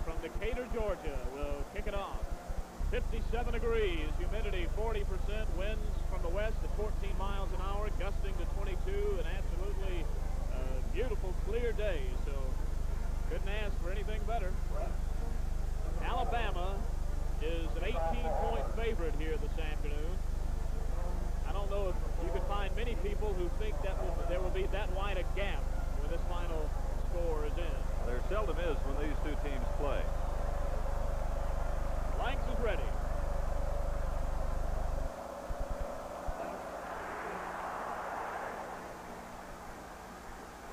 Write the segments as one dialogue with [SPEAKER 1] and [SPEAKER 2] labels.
[SPEAKER 1] from Decatur, Georgia will kick it off. 57 degrees, humidity 40%, winds from the west at 14 miles an hour, gusting to 22, an absolutely beautiful, clear day. So couldn't ask for anything better. Alabama is an 18-point favorite here this afternoon. I don't know if you could find many people who think that there will be that wide a gap when this final score is in.
[SPEAKER 2] There seldom is when these two teams play.
[SPEAKER 1] Blanks is ready.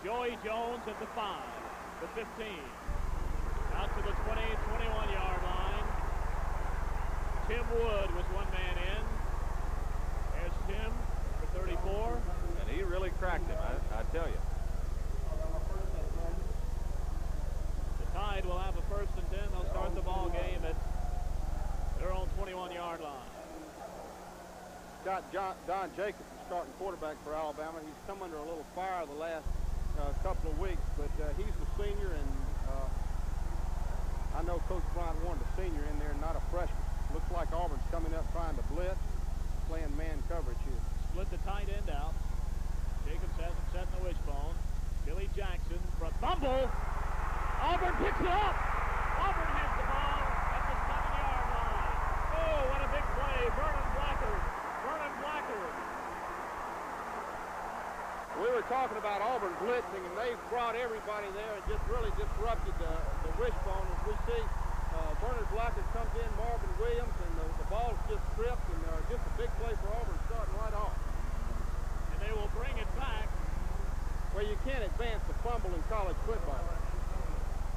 [SPEAKER 1] Joey Jones at the 5, the 15. Out to the 20, 21-yard line. Tim Wood was one man in. There's Tim for 34.
[SPEAKER 2] And he really cracked him, I tell you.
[SPEAKER 1] The Tide will have a 1st and 10. They'll start the ball game at their own 21-yard line.
[SPEAKER 3] Got Don Jacobs, starting quarterback for Alabama. He's come under a little fire the last couple of weeks, but he's the senior, and I know Coach Bryant wanted a senior in there, not a freshman. Looks like Auburn's coming up trying to blitz, playing man coverage here.
[SPEAKER 1] Split the tight end out. Jacobs hasn't set in the wishbone. Billy Jackson from fumble. Auburn picks it up. Auburn has the ball at the 7-yard line. Oh, what a big play. Vernon Blackard.
[SPEAKER 3] We were talking about Auburn blitzing, and they've brought everybody there and just really disrupted the wishbone. As we see, Vernon Blackard comes in, Marvin Williams, and the ball's just tripped, and just a big play for Auburn starting right off.
[SPEAKER 1] And they will bring it back.
[SPEAKER 3] Well, you can't advance the fumble in college football.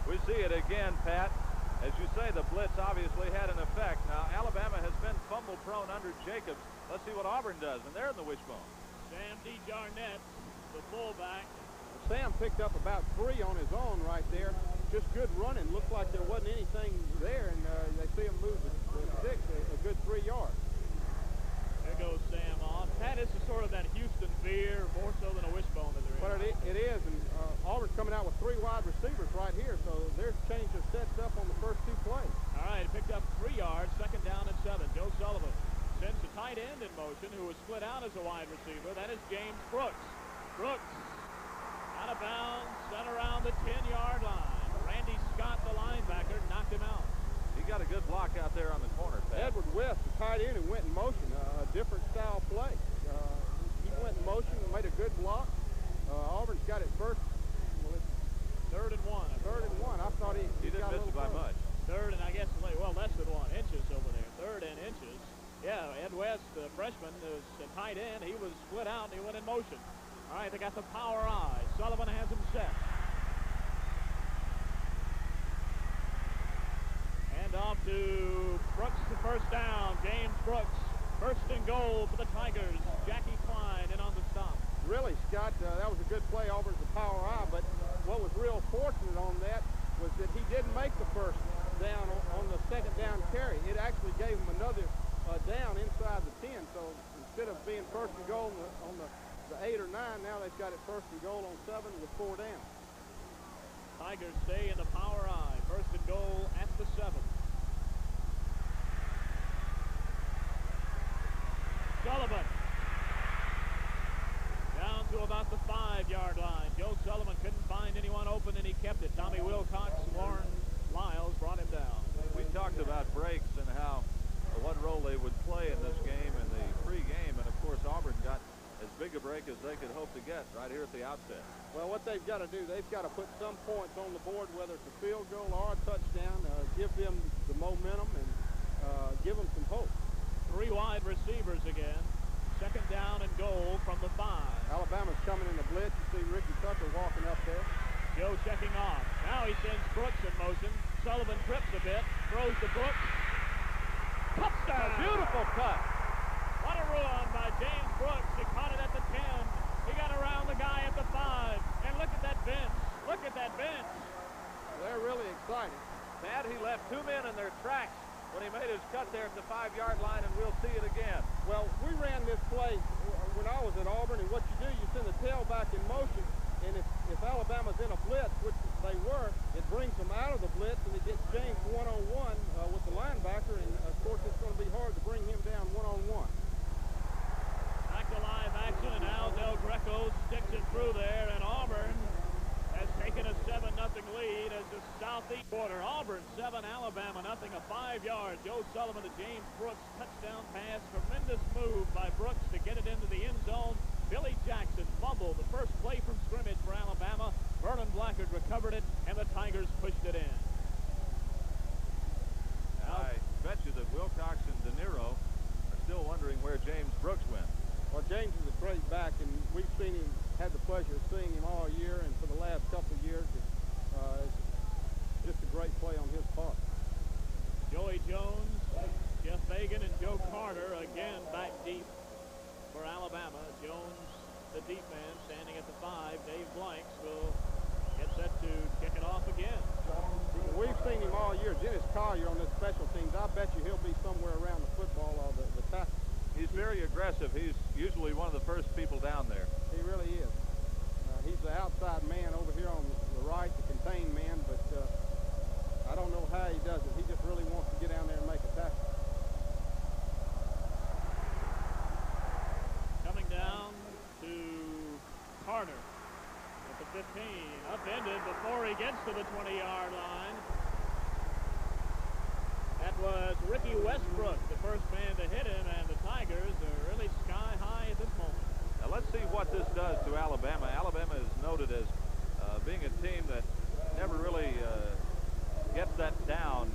[SPEAKER 2] We see it again, Pat. As you say, the blitz obviously had an effect. Now, Alabama has been fumble-prone under Jacobs. Let's see what Auburn does, and they're in the wishbone.
[SPEAKER 1] Sam D. Jarnett, the fullback.
[SPEAKER 3] Sam picked up about 3 on his own right there. Just good running. Looked like there wasn't anything there, and they see him move the 6 a good 3 yards.
[SPEAKER 1] There goes Sam off. Pat, this is sort of that Houston fear, more so than a wishbone that they're in.
[SPEAKER 3] Well, it is, and Auburn's coming out with 3 wide receivers right here, so they're changing the sets up on the first 2 plays.
[SPEAKER 1] All right, picked up 3 yards, 2nd down and 7. Joe Sullivan sends the tight end in motion, who was split out as a wide receiver. That is James Brooks. Brooks out of bounds, sent around the 10-yard line. Randy Scott, the linebacker, knocked him out.
[SPEAKER 2] He got a good block out there on the corner, Pat.
[SPEAKER 3] Edward West, the tight end, who went in motion, a different style play. He went in motion and made a good block. Auburn's got it first. Well, it's
[SPEAKER 1] 3rd and 1.
[SPEAKER 3] 3rd and 1. I thought he
[SPEAKER 2] didn't miss it by much.
[SPEAKER 1] 3rd and I guess, well, less than 1 inches over there. 3rd and inches. Yeah, Ed West, the freshman, is a tight end. He was split out and he went in motion. All right, they got the power eye. Sullivan has him set. And off to Brooks, the 1st down. James Brooks, 1st and goal for the Tigers. Jackie Klein in on the stop.
[SPEAKER 3] Really, Scott, that was a good play. Auburn's the power eye, but what was real fortunate on that was that he didn't make the 1st down on the 2nd down carry. It actually gave him another down inside the 10, so instead of being 1st and goal on the 8 or 9, now they've got it 1st and goal on 7 with 4 down.
[SPEAKER 1] Tigers stay in the power eye. 1st and goal at the 7. Sullivan down to about the 5-yard line. Joe Sullivan couldn't find anyone open, and he kept it. Tommy Wilcox, Warren Lyles brought him down.
[SPEAKER 2] We talked about breaks and how what role they would play in this game in the pregame, and of course Auburn got as big a break as they could hope to get right here at the outset.
[SPEAKER 3] Well, what they've got to do, they've got to put some points on the board, whether it's a field goal or a touchdown, give them the momentum and give them some hope.
[SPEAKER 1] 3 wide receivers again. 2nd down and goal from the 5.
[SPEAKER 3] Alabama's coming in the blitz. You see Ricky Tucker walking up there.
[SPEAKER 1] Joe checking off. Now he sends Brooks in motion. Sullivan trips a bit, throws to Brooks. Touchdown!
[SPEAKER 2] A beautiful cut.
[SPEAKER 1] What a run by James Brooks. He caught it at the 10. He got around the guy at the 5. And look at that bench. Look at that bench.
[SPEAKER 3] They're really excited.
[SPEAKER 2] Pat, he left 2 men in their tracks when he made his cut there at the 5-yard line, and we'll see it again.
[SPEAKER 3] Well, we ran this play when I was at Auburn, and what you do, you send the tailback in motion, and if Alabama's in a blitz, which they were, it brings them out of the blitz, and it gets James
[SPEAKER 1] off the quarter. Auburn 7, Alabama nothing. A 5-yard Joe Sullivan to James Brooks touchdown pass. Tremendous move by Brooks to get it into the end zone. Billy Jackson fumbled the first play from scrimmage for Alabama. Vernon Blackard recovered it, and the Tigers pushed it in.
[SPEAKER 2] I bet you that Wilcox and De Niro are still wondering where James Brooks went.
[SPEAKER 3] Well, James is a great back, and we've seen him, had the pleasure of seeing him all year, and for the last couple of years, it's just a great play on his part.
[SPEAKER 1] Joey Jones, Jeff Fagan, and Joe Carter again back deep for Alabama. Jones, the deep man, standing at the 5. Dave Blanks will get set to kick it off again.
[SPEAKER 3] We've seen him all year. Dennis Collier on the special teams. I bet you he'll be somewhere around the football or the tackle.
[SPEAKER 2] He's very aggressive. He's usually one of the first people down there.
[SPEAKER 3] He really is. He's the outside man over here on the right, the contained man, but I don't know how he does it. He just really wants to get down there and make a tackle.
[SPEAKER 1] Coming down to Carter at the 15. Upended before he gets to the 20-yard line. That was Ricky Westbrook, the first man to hit him, and the Tigers are really sky high at this moment.
[SPEAKER 2] Now let's see what this does to Alabama. Alabama is noted as being a team that never really gets that down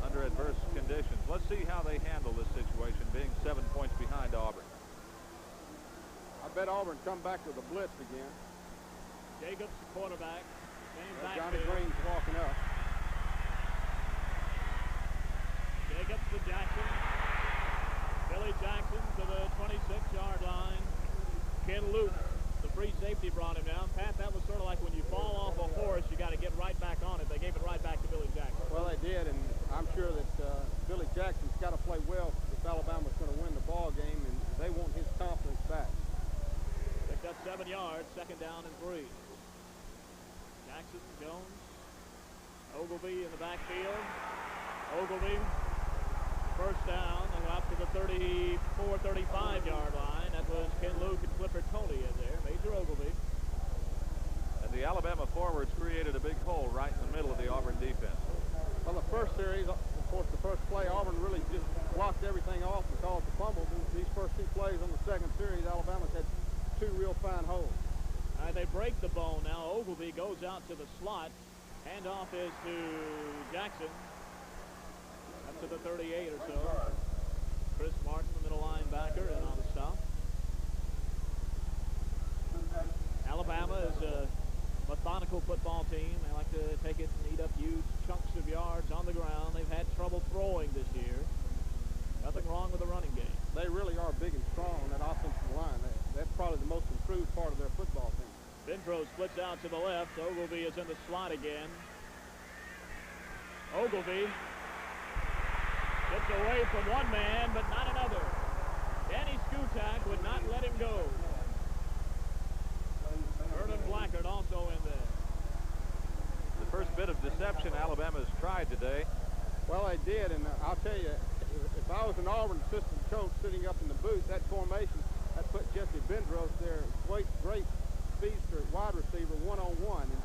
[SPEAKER 2] under adverse conditions. Let's see how they handle this situation, being 7 points behind Auburn.
[SPEAKER 3] I bet Auburn come back with a blitz again.
[SPEAKER 1] Jacobs, the quarterback.
[SPEAKER 3] Johnny Green's walking up.
[SPEAKER 1] Jacobs to Jackson. Billy Jackson to the 26-yard line. Ken Luke, the free safety, brought him down. Pat, that was sort of like when you fall off a horse, you got to get right back on it. They gave it right back to Billy Jackson.
[SPEAKER 3] Well, they did, and I'm sure that Billy Jackson's got to play well if Alabama's going to win the ball game, and they want his confidence back.
[SPEAKER 1] Picked up 7 yards, second down and 3. Jackson, Jones, Ogilvie in the backfield. Ogilvie, first down, and out to the 34, 35-yard line. That was Ken Luke and Clifford Tony in there. Major Ogilvie.
[SPEAKER 2] And the Alabama forwards created a big hole right in the middle of the Auburn defense.
[SPEAKER 3] Well, the first series, of course, the first play, Auburn really just blocked everything off and caused the fumble. These first 2 plays on the second series, Alabama's had 2 real fine holes.
[SPEAKER 1] They break the bone now. Ogilvie goes out to the slot. Handoff is to Jackson. Up to the 38 or so. Chris Martin, the middle linebacker, and on the stop. Alabama is a methodical football team. They like to take it and eat up huge chunks of yards on the ground. They've had trouble throwing this year. Nothing wrong with the running game.
[SPEAKER 3] They really are big and strong on that offensive line. That's probably the most improved part of their football team.
[SPEAKER 1] Bendro splits out to the left. Ogilvie is in the slot again. Ogilvie gets away from one man, but not another. Danny Skutak would not let him go. Vernon Blackard also in there.
[SPEAKER 2] The first bit of deception Alabama's tried today.
[SPEAKER 3] Well, they did, and I'll tell you, if I was an Auburn assistant coach sitting up in the booth, that formation, I'd put Jesse Bendros there, great speedster at wide receiver, one-on-one, and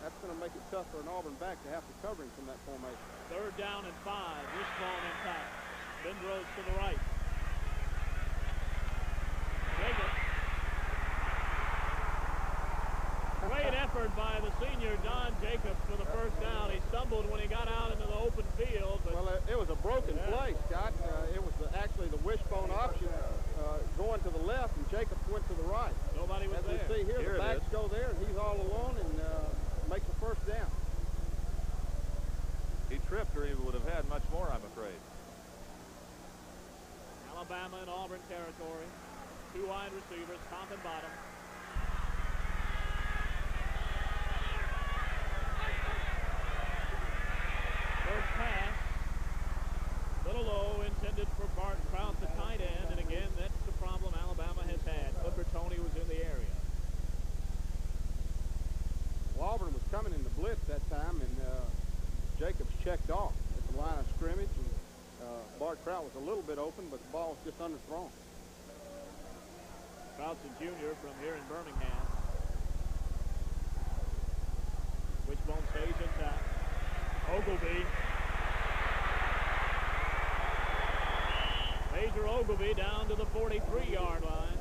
[SPEAKER 3] that's going to make it tough for an Auburn back to have to cover him from that formation.
[SPEAKER 1] Third down and 5. Wishbone intact. Bendros to the right. Jacobs. Great effort by the senior Don Jacobs for the first down. He stumbled when he got out into the open field. But
[SPEAKER 3] well, it was a broken play, Scott. It was actually the wishbone option going to the left, and Jacobs went to the right.
[SPEAKER 1] Nobody was
[SPEAKER 3] there.
[SPEAKER 1] As
[SPEAKER 3] we see here, the backs go there, and he's all alone and makes the first down.
[SPEAKER 2] He tripped, or he would have had much more, I'm afraid.
[SPEAKER 1] Alabama and Auburn territory. 2 wide receivers, top and bottom. First pass, little low, intended for Bart Kraut, the tight end, and again, that's the problem Alabama has had. Clifford Tony was in the area.
[SPEAKER 3] Well, Auburn was coming in the blitz that time, and Jacobs checked off at the line of scrimmage, and Bart Kraut was a little bit open, but the ball was just underthrown.
[SPEAKER 1] Kraut's a junior from here in Birmingham. Wishbone stays intact. Ogilvy. Major Ogilvy down to the 43-yard line.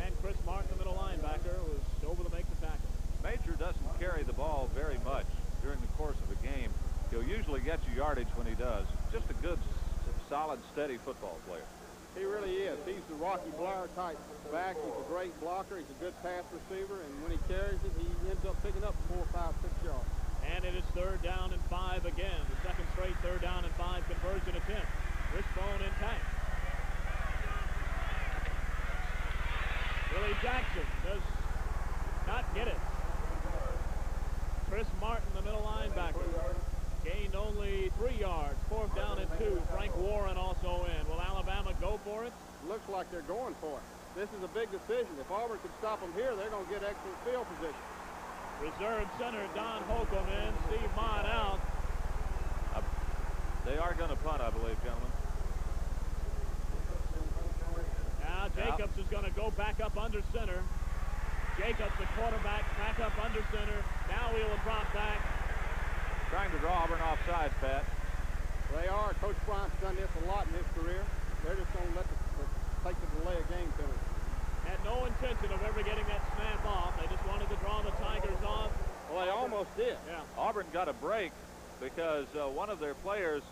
[SPEAKER 1] And Chris Martin, the middle linebacker, was over to make the tackle.
[SPEAKER 2] Major doesn't carry the ball very much during the course of a game. He'll usually get you yardage when he does. Just a good, solid, steady football player.
[SPEAKER 3] He really is. He's the Rocky Blauer type back. He's a great blocker. He's a good pass receiver. And when he carries it, he ends up picking up 4, 5, 6 yards. And
[SPEAKER 1] it is 3rd down and 5 again. The second straight 3rd down and 5 conversion attempt. Wishbone intact. Willie Jackson does not get it. Chris Martin, the middle linebacker, gained only 3 yards. 4th down and 2. Frank Warren also in. Will Alabama go for it?
[SPEAKER 3] Looks like they're going for it. This is a big decision. If Auburn could stop them here, they're going to get excellent field position.
[SPEAKER 1] Reserve center Don Holcomb in. Steve Mott out.
[SPEAKER 2] They are going to punt, I believe, gentlemen.
[SPEAKER 1] Now Jacobs is going to go back up under center. Jacobs, the quarterback, back up under center. Now he will drop back.
[SPEAKER 2] Trying to draw Auburn offside, Pat.
[SPEAKER 3] They are. Coach Bryant's done this a lot in his career. They're just going to take the delay of game penalty.
[SPEAKER 1] Had no intention of ever getting that snap off. They just wanted to draw the Tigers off.
[SPEAKER 3] Well, they almost did.
[SPEAKER 1] Yeah.
[SPEAKER 2] Auburn got a break because one of their players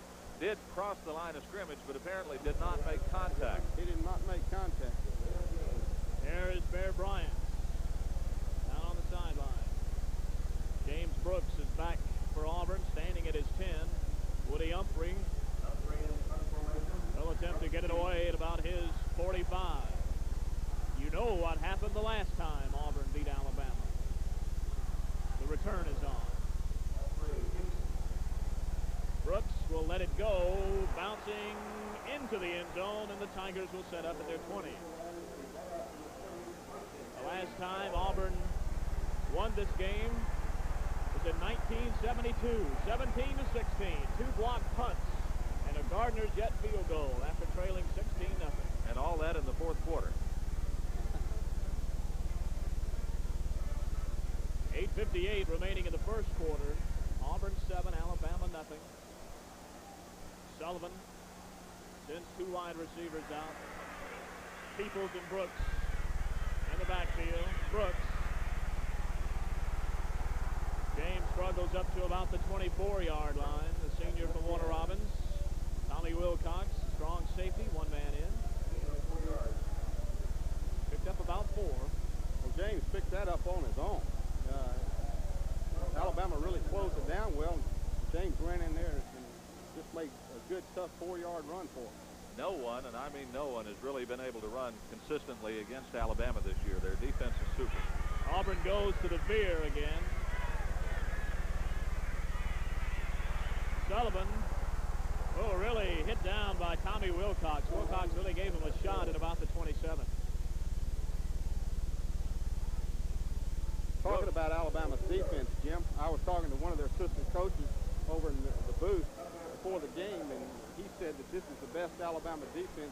[SPEAKER 2] did cross the line of scrimmage, but apparently did not make contact.
[SPEAKER 3] He did not make contact.
[SPEAKER 1] There is Bear Bryant down on the sideline. James Brooks is back for Auburn, standing at his 10. Woody Humphrey will attempt to get it away at about his 45. You know what happened the last time Auburn beat Alabama. The return is on. Brooks will let it go, bouncing into the end zone, and the Tigers will set up at their 20. The last time Auburn won this game was in 1972, 17-16. 2 blocked punts and a Gardner's Jet field goal after trailing 16-0.
[SPEAKER 2] And all that in the 4th quarter.
[SPEAKER 1] 8:58 remaining in the 1st quarter. Auburn 7, Alabama nothing. Sullivan sends 2 wide receivers out. Peoples and Brooks in the backfield. Brooks. James struggles up to about the 24-yard line. The senior from Warner Robins. Tommy Wilcox, strong safety, 1 man in. Picked up about 4.
[SPEAKER 3] Well, James picked that up on his own. Alabama really closed it down well. James ran in there and just made a good, tough 4-yard run for him.
[SPEAKER 2] No one, and I mean no one, has really been able to run consistently against Alabama this year. Their defense is super.
[SPEAKER 1] Auburn goes to the veer again. Sullivan, really hit down by Tommy Wilcox. Wilcox really gave him a shot at about the 27.
[SPEAKER 3] Talking about Alabama's defense, Jim, I was talking to one of their assistant coaches over in the booth before the game, and he said that this is the best Alabama defense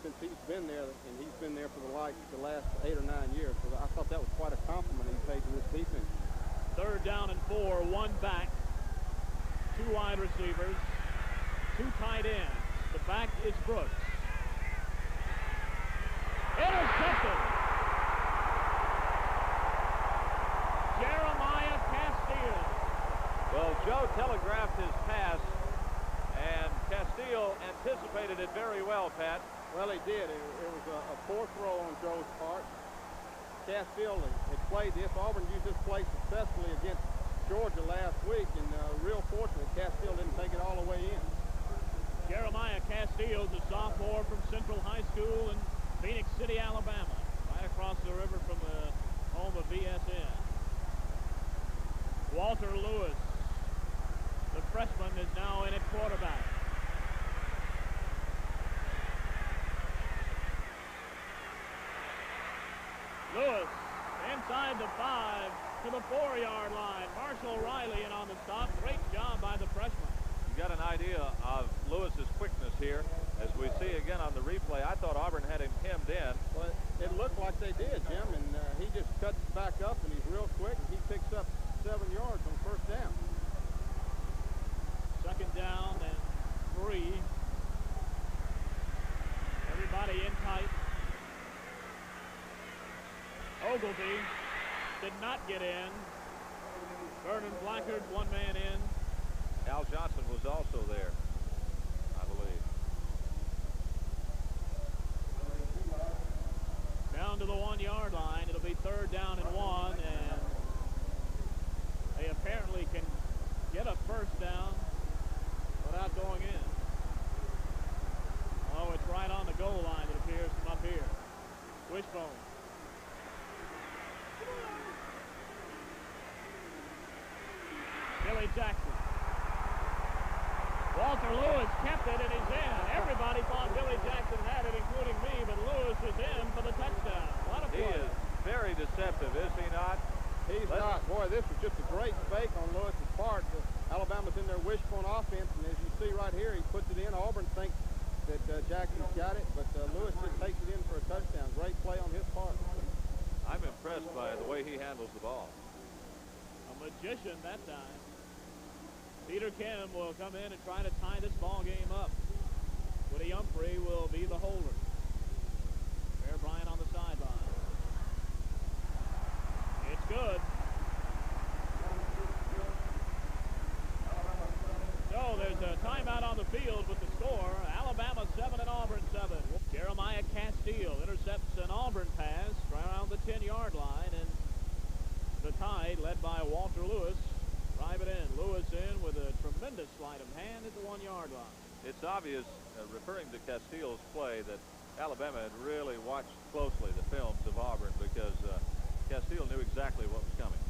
[SPEAKER 3] since he's been there, and he's been there for the last 8 or 9 years. So I thought that was quite a compliment he paid to this defense.
[SPEAKER 1] 3rd down and 4, 1 back, 2 wide receivers, 2 tight ends. The back is Brooks. Intercepted. Jeremiah Castile.
[SPEAKER 2] Well, Joe telegraphed his pass, and Castile anticipated it very well, Pat.
[SPEAKER 3] Well, he did. It was a poor throw on Joe's part. Castile had played this. Auburn used this play successfully against Georgia last week, and real fortunate Castile didn't take it all the way in.
[SPEAKER 1] Jeremiah Castile, the sophomore from Central High School in Phoenix City, Alabama, right across the river from the home of BSN. Walter Lewis, the freshman, is now in at quarterback. Lewis inside the 5 to the 4-yard line. Marshall Riley in on the stop. Great job by the freshman.
[SPEAKER 2] You got an idea of Lewis's quickness here. As we see again on the replay, I thought Auburn had him hemmed in.
[SPEAKER 3] Well, it looked like they did, Jim, and he just cuts back up, and he's real quick, and he picks up 7 yards on 1st down.
[SPEAKER 1] Ogilvy did not get in. Vernon Blackard, one man in.
[SPEAKER 2] Al Johnson was also there, I believe.
[SPEAKER 1] Down to the 1-yard line. It'll be 3rd down and 1, and they apparently can get a first down without going in. Oh, it's right on the goal line, it appears, from up here. Wishbone. Billy Jackson. Walter Lewis kept it, and he's in. Everybody thought Billy Jackson had it, including me, but Lewis is in for the touchdown. What a play.
[SPEAKER 2] He is very deceptive, is he not?
[SPEAKER 3] He's not. Boy, this was just a great fake on Lewis's part. Alabama's in their wishbone offense, and as you see right here, he puts it in. Auburn thinks that Jackson's got it, but Lewis just takes it in for a touchdown. Great play on his part.
[SPEAKER 2] I'm impressed by the way he handles the ball.
[SPEAKER 1] A magician that time. Peter Kim will come in and try to tie this ball game up. Woody Humphrey will be the holder. Bear Bryant on the sideline. It's good. So there's a timeout on the field with the score. Alabama 7 and Auburn 7. Jeremiah Castile intercepts an Auburn pass right around the 10-yard line, and the Tide, led by Walter Lewis, drive it in. Lewis in with a tremendous sleight of hand at the 1-yard line.
[SPEAKER 2] It's obvious, referring to Castile's play, that Alabama had really watched closely the films of Auburn, because Castile knew exactly what was coming.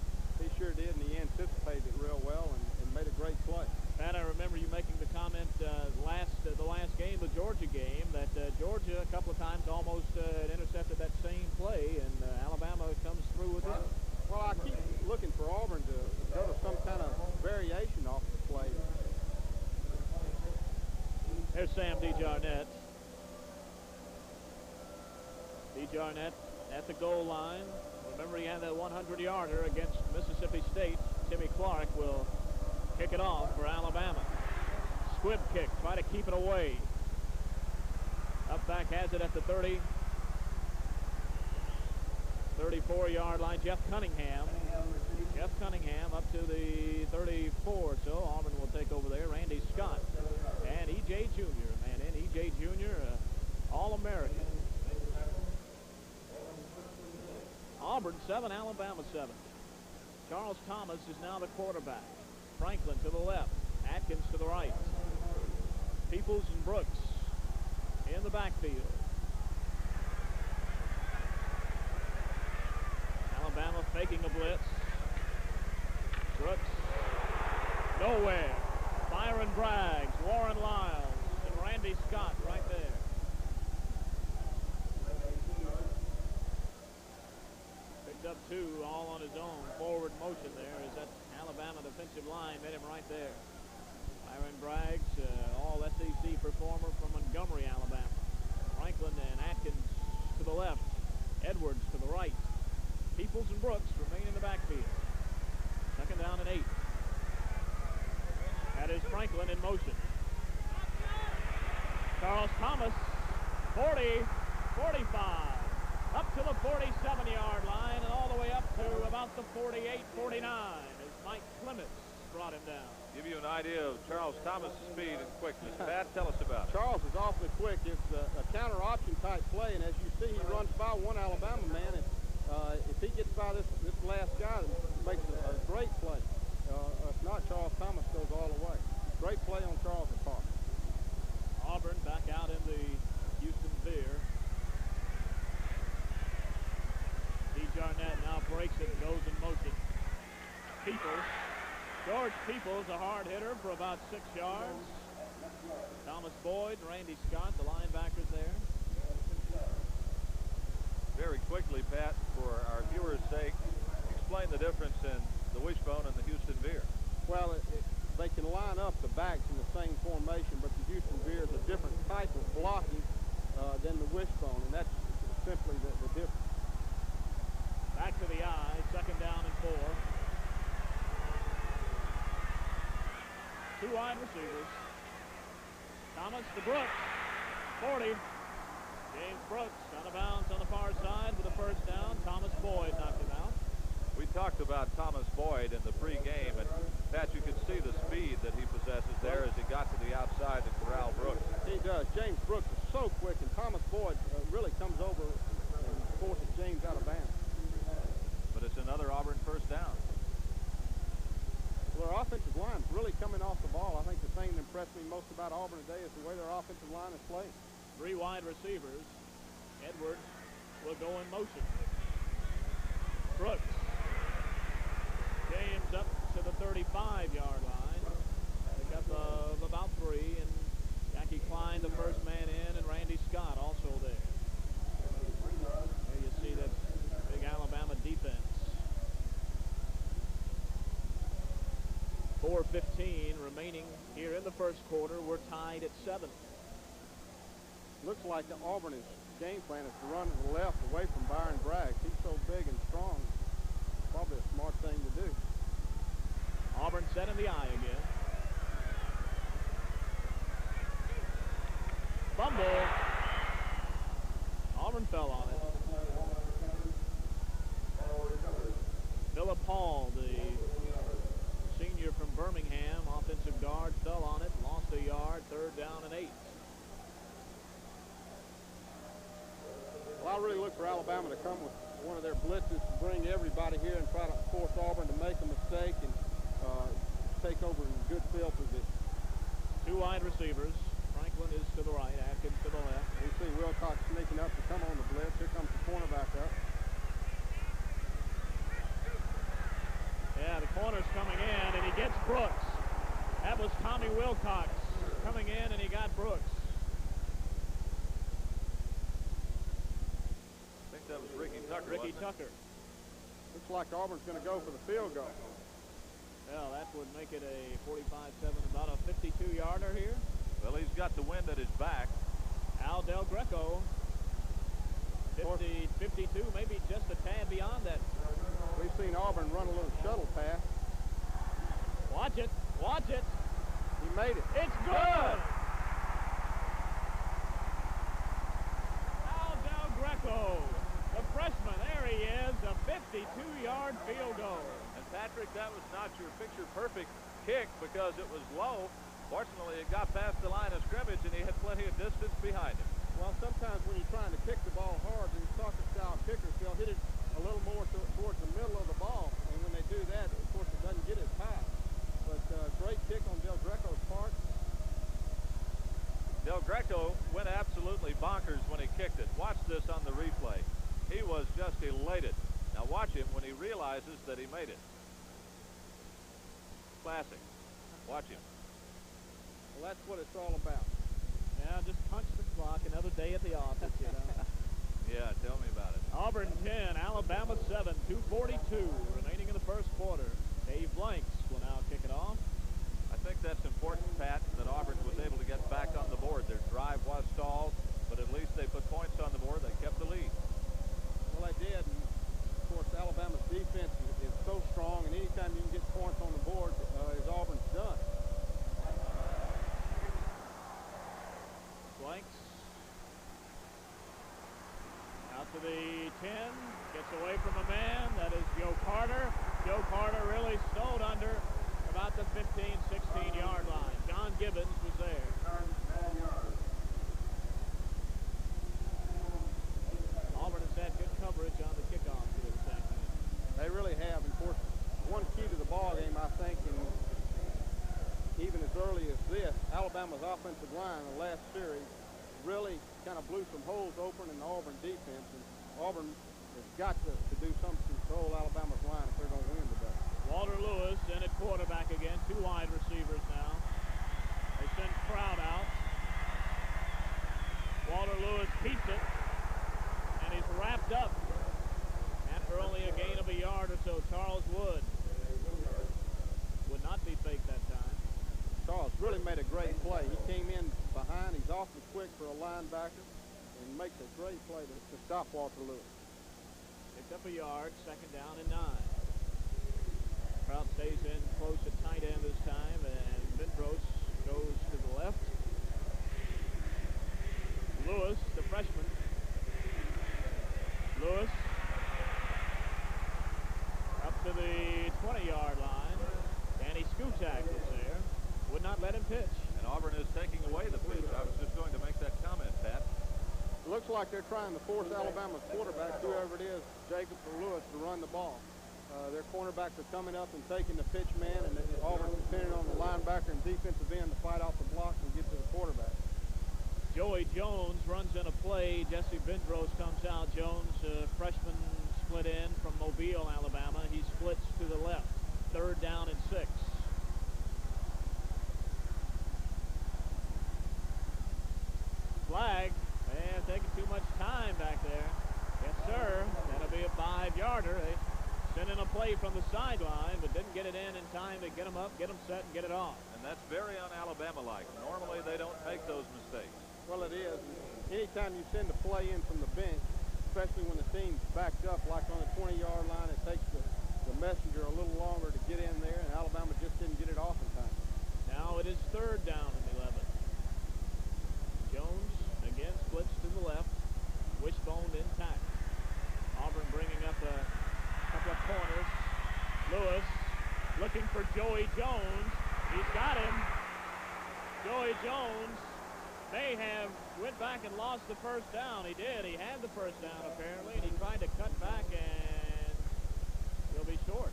[SPEAKER 3] He sure did, and he anticipated it real well and made a great play.
[SPEAKER 1] Pat, I remember you making the comment the last game, the Georgia game, that Georgia a couple of times almost intercepted that same play, and Alabama comes through with it.
[SPEAKER 3] Well, I keep looking for Auburn to go to some kind of variation off the play.
[SPEAKER 1] There's Sam DeJarnette. DeJarnette at the goal line. Remember, he had that 100-yarder against Mississippi State. Timmy Clark will kick it off for Alabama. Squib kick, try to keep it away. Up back has it at the 30. 34-yard line. Jeff Cunningham up to the 34. So Auburn will take over there. Randy Scott and E.J. Jr. Man, and E.J. Jr. All-American. Auburn 7, Alabama 7. Charles Thomas is now the quarterback. Franklin to the left. Atkins to the right. Peoples and Brooks in the backfield. Alabama faking a blitz. Brooks nowhere. Byron Braggs, Warren Lyles, and Randy Scott right there. Picked up 2 all on his own. Forward motion there as that Alabama defensive line met him right there. Byron Braggs, all SEC performer from Montgomery, Alabama. Franklin and Atkins to the left. Edwards to the right. Peoples and Brooks remain in the backfield. 2nd down and 8. That is Franklin in motion. Charles Thomas, 40, 45. Up to the 47-yard line and all the way up to about the 48, 49 as Mike Clements brought him down.
[SPEAKER 2] Give you an idea of Charles Thomas' speed and quickness. Pat, tell us about it.
[SPEAKER 3] Charles is awfully quick. It's a counter option type play, and as you see, he runs by one Alabama man, and if he gets by this last guy, it makes a great play. If not, Charles Thomas goes all the way. Great play on Charles' part.
[SPEAKER 1] Auburn back out in the Houston Veer. DeJarnette now breaks it and goes in motion. Peoples. George Peoples, a hard hitter for about 6 yards. Thomas Boyd and Randy Scott, the linebackers there.
[SPEAKER 2] Very quickly, Pat, for our viewers' sake, explain the difference in the wishbone and the Houston Veer.
[SPEAKER 3] Well, they can line up the backs in the same formation, but the Houston Veer is a different type of blocking than the wishbone, and that's simply the difference.
[SPEAKER 1] Back to the eye, 2nd down and 4. 2 wide receivers. Thomas to Brooks, 40. James Brooks out of bounds on the far side with a first down. Thomas Boyd knocked him out.
[SPEAKER 2] We talked about Thomas Boyd in the pregame, and Pat, you could see the speed that he possesses there as he got to the outside to corral Brooks.
[SPEAKER 3] He does. James Brooks is so quick, and Thomas Boyd really comes over and forces James out of bounds.
[SPEAKER 2] But it's another Auburn first down.
[SPEAKER 3] Well, their offensive line's really coming off the ball. I think the thing that impressed me most about Auburn today is the way their offensive line is playing.
[SPEAKER 1] 3 wide receivers. Edwards will go in motion. Brooks. James up to the 35-yard line. Pick up of about 3, and Jackie Klein, the first man in, and Randy Scott also there. There you see that big Alabama defense. 4:15 remaining here in the first quarter. We're tied at 7.
[SPEAKER 3] Looks like the Auburn's game plan is to run to the left away from Byron Braggs. He's so big and strong. Probably a smart thing to do.
[SPEAKER 1] Auburn set in the eye again. Fumble. Auburn fell on it. Philip Hall, the senior from Birmingham, offensive guard, fell on it, lost a yard, 3rd down and 8.
[SPEAKER 3] Well, I really look for Alabama to come with one of their blitzes to bring everybody here and try to force Auburn to make a mistake and take over in good field position.
[SPEAKER 1] 2 wide receivers. Franklin is to the right, Atkins to the left.
[SPEAKER 3] We see Wilcox sneaking up to come on the blitz. Here comes the cornerback up.
[SPEAKER 1] Yeah, the corner's coming in, and he gets Brooks. That was Tommy Wilcox coming in, and he got Brooks.
[SPEAKER 2] I think that was Ricky Tucker.
[SPEAKER 1] Ricky Tucker.
[SPEAKER 3] Looks like Auburn's going to go for the field goal.
[SPEAKER 1] Well, that would make it a 45-7, about a 52-yarder here.
[SPEAKER 2] Well, he's got the wind at his back.
[SPEAKER 1] Al Del Greco, 50, 52, maybe just a tad beyond that.
[SPEAKER 3] We've seen Auburn run a little shuttle pass.
[SPEAKER 1] Watch it. Watch it.
[SPEAKER 3] He made it.
[SPEAKER 1] It's good. Al Del Greco, the freshman. There he is, a 52-yard field goal.
[SPEAKER 2] And Patrick, that was not your picture-perfect kick because it was low. Fortunately, it got past the line of scrimmage, and he had plenty of distance behind him.
[SPEAKER 3] Well, sometimes when you're trying to kick the ball hard, these soccer-style kickers, they'll hit it a little more towards the middle of the ball. And when they do that, of course, it doesn't get as high. But great kick on Del Greco's part.
[SPEAKER 2] Del Greco went absolutely bonkers when he kicked it. Watch this on the replay. He was just elated. Now watch him when he realizes that he made it. Classic. Watch him.
[SPEAKER 3] Well, that's what it's all about.
[SPEAKER 1] Yeah, just punch the clock. Another day at the office, you know.
[SPEAKER 2] Yeah, tell me about it.
[SPEAKER 1] Auburn 10, Alabama 7, 2:42 remaining in the first quarter. Dave Blanks will now kick it off.
[SPEAKER 2] I think that's important, Pat, that Auburn was able to get back on the board. Their drive was stalled, but at least they put points on the board. They kept the lead.
[SPEAKER 3] Well, they did. And of course, Alabama's defense is so strong, and anytime you can get points on the board, as Auburn's done.
[SPEAKER 1] Blanks out to the 10, gets away from a man. That is Joe Carter. Joe Carter really snowed under about the 15, 16-yard line. John Gibbons was there. Auburn has had good coverage on the kickoff here this afternoon.
[SPEAKER 3] They really have. And of course, one key to the ball game, I think, and even as early as this, Alabama's offensive line in the last series really kind of blew some holes open in the Auburn defense. And Auburn has got to do something to control Alabama's line if they're going to win today.
[SPEAKER 1] Walter Lewis in at quarterback again. 2 wide receivers now. They send Crowd out. Walter Lewis keeps it. And he's wrapped up after only a gain of a yard or so. Charles Wood would not be faked that time.
[SPEAKER 3] Charles really made a great play. He came in behind. He's awfully quick for a linebacker and makes a great play to stop Walter Lewis.
[SPEAKER 1] Picked up a yard, 2nd down and 9. Crowd stays in close at tight end this time, and Vindros goes to the left. Lewis, the freshman,
[SPEAKER 3] like they're trying to force Alabama's quarterback, whoever it is, Jacobs or Lewis, to run the ball. Their cornerbacks are coming up and taking the pitch man, and Auburn's depending on the linebacker and defensive end to fight off the blocks and get to the quarterback.
[SPEAKER 1] Joey Jones runs in a play. Jesse Bindros comes out. Jones, freshman, split in from Mobile, Alabama. He splits to the left. 3rd down and 6. Flag. Man, taking too much time back there. Yes, sir. That'll be a 5-yarder. They sent in a play from the sideline, but didn't get it in time to get them up, get them set, and get it off.
[SPEAKER 2] And that's very un-Alabama-like. Normally, they don't make those mistakes.
[SPEAKER 3] Well, it is. Anytime you send a play in from the bench, especially when the team's backed up, like on the 20-yard line, it takes the messenger a little longer to get in there, and Alabama just didn't get it off in time.
[SPEAKER 1] Now it is 3rd down and 11. Jones again splits to the left, wishbone intact. Auburn bringing up a couple of corners. Lewis looking for Joey Jones. He's got him. Joey Jones may have went back and lost the 1st down. He did. He had the 1st down apparently, and he tried to cut back, and he'll be short.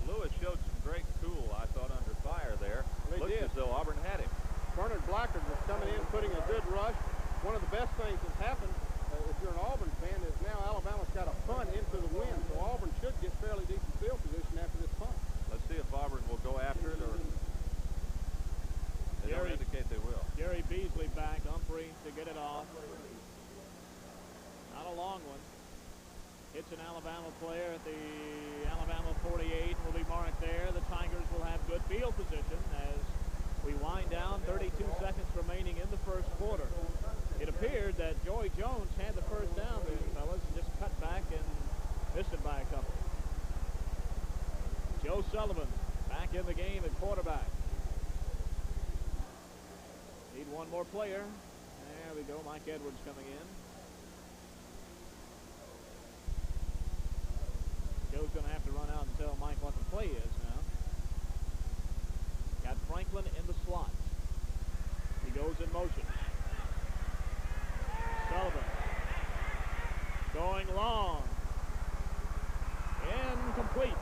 [SPEAKER 2] Lewis showed some great cool, I thought, under fire there. Looked as though Auburn had him.
[SPEAKER 3] Bernard Blackard was coming in, putting a good rush. One of the best things that's happened, if you're an Auburn fan, is now Alabama's got a punt into the wind, so Auburn should get fairly decent field position after this punt.
[SPEAKER 2] Let's see if Auburn will go after it, or they don't indicate they will.
[SPEAKER 1] Gary Beasley back, Humphrey to get it off. Not a long one. Hits an Alabama player at the Alabama 48, will be marked there. The Tigers will have good field position as we wind down. 32 seconds remaining in the 1st quarter. It appeared that Joey Jones had the 1st down there, fellas, and just cut back and missed it by a couple. Joe Sullivan back in the game at quarterback. Need one more player. There we go. Mike Edwards coming in. Joe's going to have to run out and tell Mike what the play is now. Got Franklin in the slot. He goes in motion. Sullivan going long. Incomplete.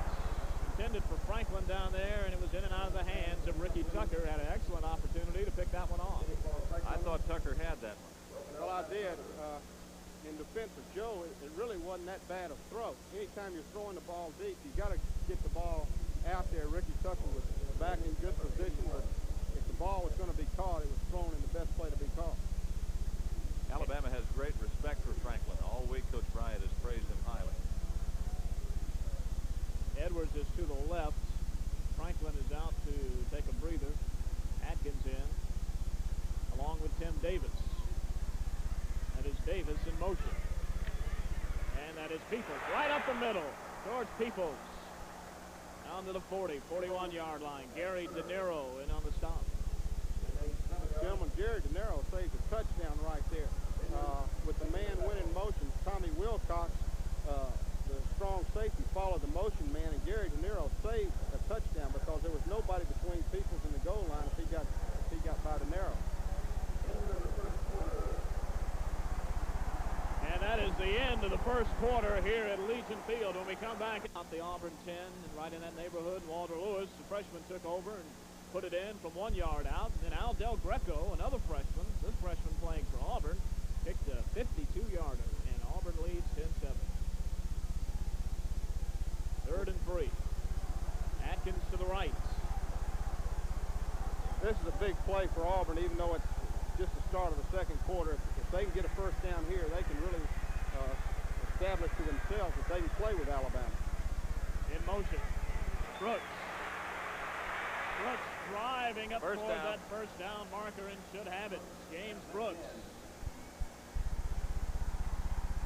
[SPEAKER 1] Intended for Franklin down there, and it was in and out of the hands of Ricky Tucker. Had an excellent opportunity to pick that one off.
[SPEAKER 2] I thought Tucker had that one.
[SPEAKER 3] Well, I did. In defense of Joe, it really wasn't that bad a throw. Anytime you're throwing the ball deep, you got to get the ball out there. Ricky Tucker was back in good position, but if the ball was going to be caught, it was thrown in the best play to be caught.
[SPEAKER 2] Alabama has great respect for Franklin. All week, Coach Bryant has praised him highly.
[SPEAKER 1] Edwards is to the left. Franklin is out to take a breather. Atkins in, along with Tim Davis. That is Davis in motion. And that is Peoples. Right up the middle. George Peoples. Down to the 40, 41-yard line. Gary De Niro in on the stop.
[SPEAKER 3] Gentlemen, Gary De Niro saved a touchdown right there. With the man winning motion, Tommy Wilcox, the strong safety, followed the motion man, and Gary De Niro saved a touchdown because there was nobody between Peoples and the goal line if he got by De Niro.
[SPEAKER 1] And that is the end of the 1st quarter here at Legion Field. When we come back out the Auburn 10 and right in that neighborhood, Walter Lewis, the freshman, took over and put it in from 1 yard out. And then Al Del Greco, another freshman, this freshman playing for Auburn, kicked a 52-yarder, and Auburn leads 10-7. 3rd and 3. Atkins to the right.
[SPEAKER 3] This is a big play for Auburn, even though it's just the start of the 2nd quarter. If they can get a 1st down here, they can really establish to themselves that they can play with Alabama.
[SPEAKER 1] In motion. Brooks. Brooks driving up toward that 1st down marker and should have it. James Brooks.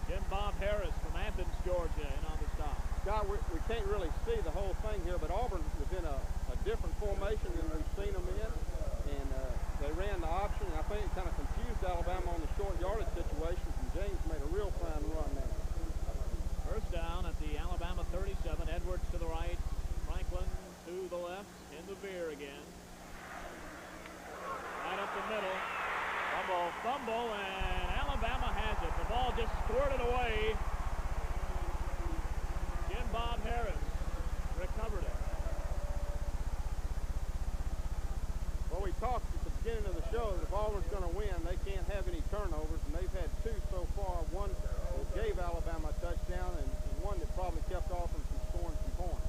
[SPEAKER 1] Jim Bob Harris from Athens, Georgia, in on the stop.
[SPEAKER 3] Scott, we can't really see the whole thing here, but Auburn was in a different formation than we've seen them in, and they ran the option, and I think it kind of confused Alabama on the short yardage situations, and James made a real fine run there.
[SPEAKER 1] 1st down at the Alabama 37. Edwards to the right, Franklin to the left, in the veer again. Right up the middle. Fumble, and Alabama has it. The ball
[SPEAKER 3] talked at the beginning of the show that if Auburn's going to win, they can't have any turnovers, and they've had 2 so far. One that gave Alabama a touchdown, and one that probably kept Auburn from scoring some points.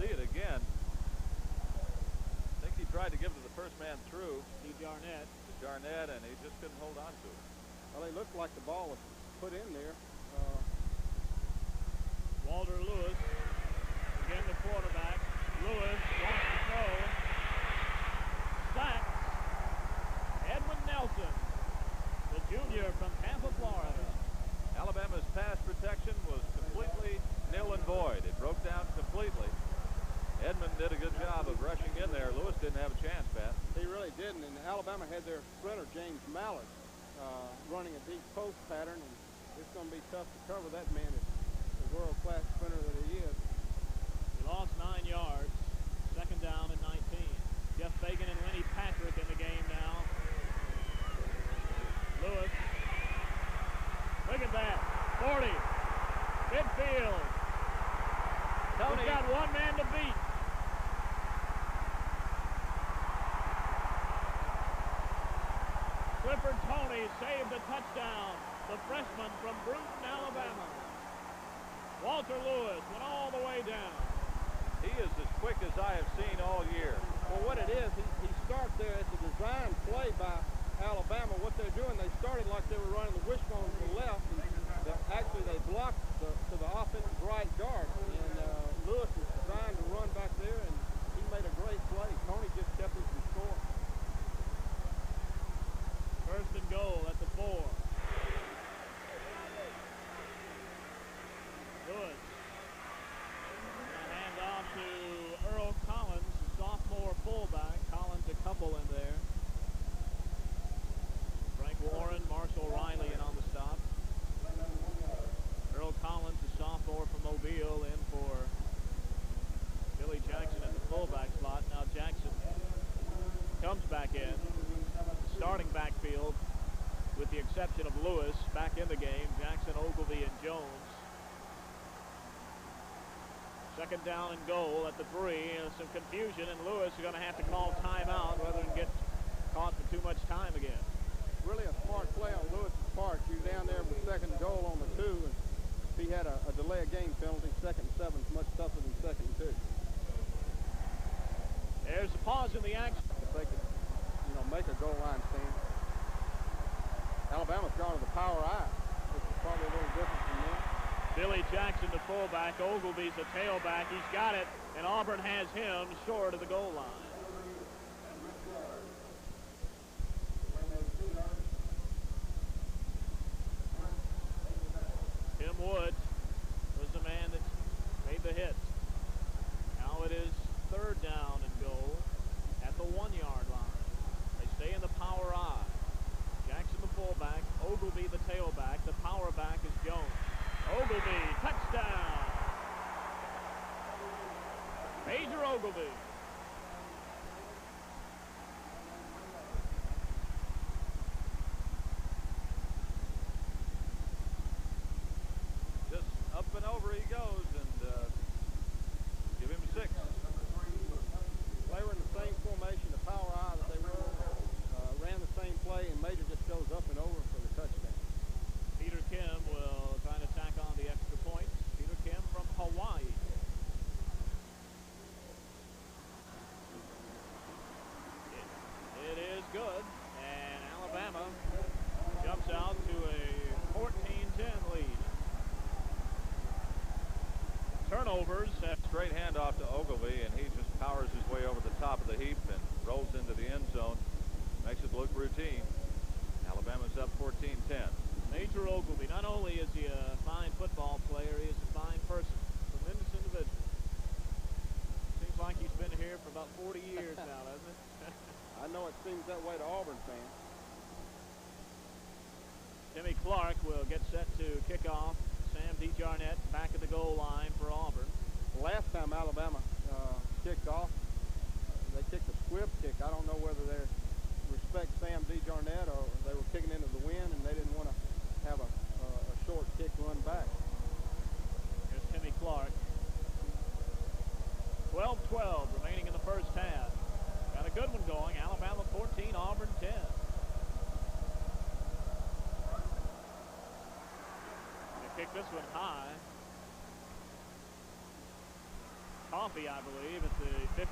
[SPEAKER 2] See it again. I think he tried to give it to the first man through. Jarnett, and he just couldn't hold on to it.
[SPEAKER 3] Well, it looked like the ball was put in there.
[SPEAKER 1] Walter Lewis, again the quarterback. Lewis wants to throw. Sacked. Edwin Nelson, the junior from Tampa, Florida.
[SPEAKER 2] Alabama's pass protection was completely nil and void. It broke down completely. Edmond did a good job of rushing in there. Lewis didn't have a chance, Pat.
[SPEAKER 3] He really didn't, and Alabama had their sprinter, James Mallett, running a deep post pattern, and it's going to be tough to cover that man as the world-class sprinter that he is.
[SPEAKER 1] He lost 9 yards. Second down and 19. Jeff Fagan and Lenny Patrick in the game now. Lewis. Look at that. 40. Midfield. Tony. He's got one man to beat. Clifford Toney saved a touchdown. The freshman from Brewton, Alabama. Walter Lewis went all the way down.
[SPEAKER 2] He is as quick as I have seen all year.
[SPEAKER 3] Well, what it is, he starts there. It's a design play by Alabama. What they're doing, they started like they were running the wishbone to the left, and actually they blocked to the offensive right guard. And Lewis was designed to run back there, and he made a great play. Toney just kept him from scoring.
[SPEAKER 1] First and goal at the 4. Lewis. Hand off to Earl Collins, sophomore fullback. Collins a couple in there. Frank Warren, Marshall Riley in on the stop. Earl Collins, a sophomore from Mobile, in for Billy Jackson at the fullback spot. Now Jackson comes back in. Starting backfield, with the exception of Lewis, back in the game. Jackson, Ogilvy, and Jones. Second down and goal at the 3. Some confusion, and Lewis is going to have to call timeout rather than get caught for too much time again.
[SPEAKER 3] Really a smart play on Lewis's part. You're down there with second and goal on the 2, and if he had a delay of game penalty, 2nd and 7 is much tougher than 2nd and 2.
[SPEAKER 1] There's a pause in the action.
[SPEAKER 3] If they could, make a goal line stand. Alabama's gone to the power I, which is probably a little different from them.
[SPEAKER 1] Billy Jackson, the fullback. Ogilvy's the tailback. He's got it, and Auburn has him short of the goal line. Tim Wood was the man that made the hit. Now it is third down and goal at the 1-yard line. They stay in the power I. Jackson the fullback, Ogilvy the tailback. The power back is Jones. Ogilvy, touchdown! Major Ogilvy.
[SPEAKER 2] Just up and over he goes, and give him 6.
[SPEAKER 3] They were in the same formation, the power I that they were, ran the same play, and Major just goes up and over for the touchdown.
[SPEAKER 1] Peter Kim will try to tack on the extra point. Peter Kim from Hawaii. It is good, and Alabama jumps out to a 14-10 lead. Turnovers.
[SPEAKER 2] Straight handoff to Ogilvy, and he just powers his way over the top of the heap and rolls into the end zone. Makes it look routine. Alabama's up 14-10.
[SPEAKER 1] Major Ogilvy, not only is he a fine football player, he is a fine person. Tremendous individual. Seems like he's been here for about 40 years now, doesn't it?
[SPEAKER 3] I know it seems that way to Auburn fans.
[SPEAKER 1] Timmy Clark will get set to kick off. Sam DeJarnett back at the goal line for Auburn.
[SPEAKER 3] The last time Alabama kicked off, they kicked a squib kick. I don't know whether they respect Sam DeJarnett or they were kicking into the wind and they didn't want to have a short kick run back.
[SPEAKER 1] Here's Timmy Clark. 12-12 remaining in the first half. Got a good one going. Alabama this one high. Coffee, I believe, at the 15,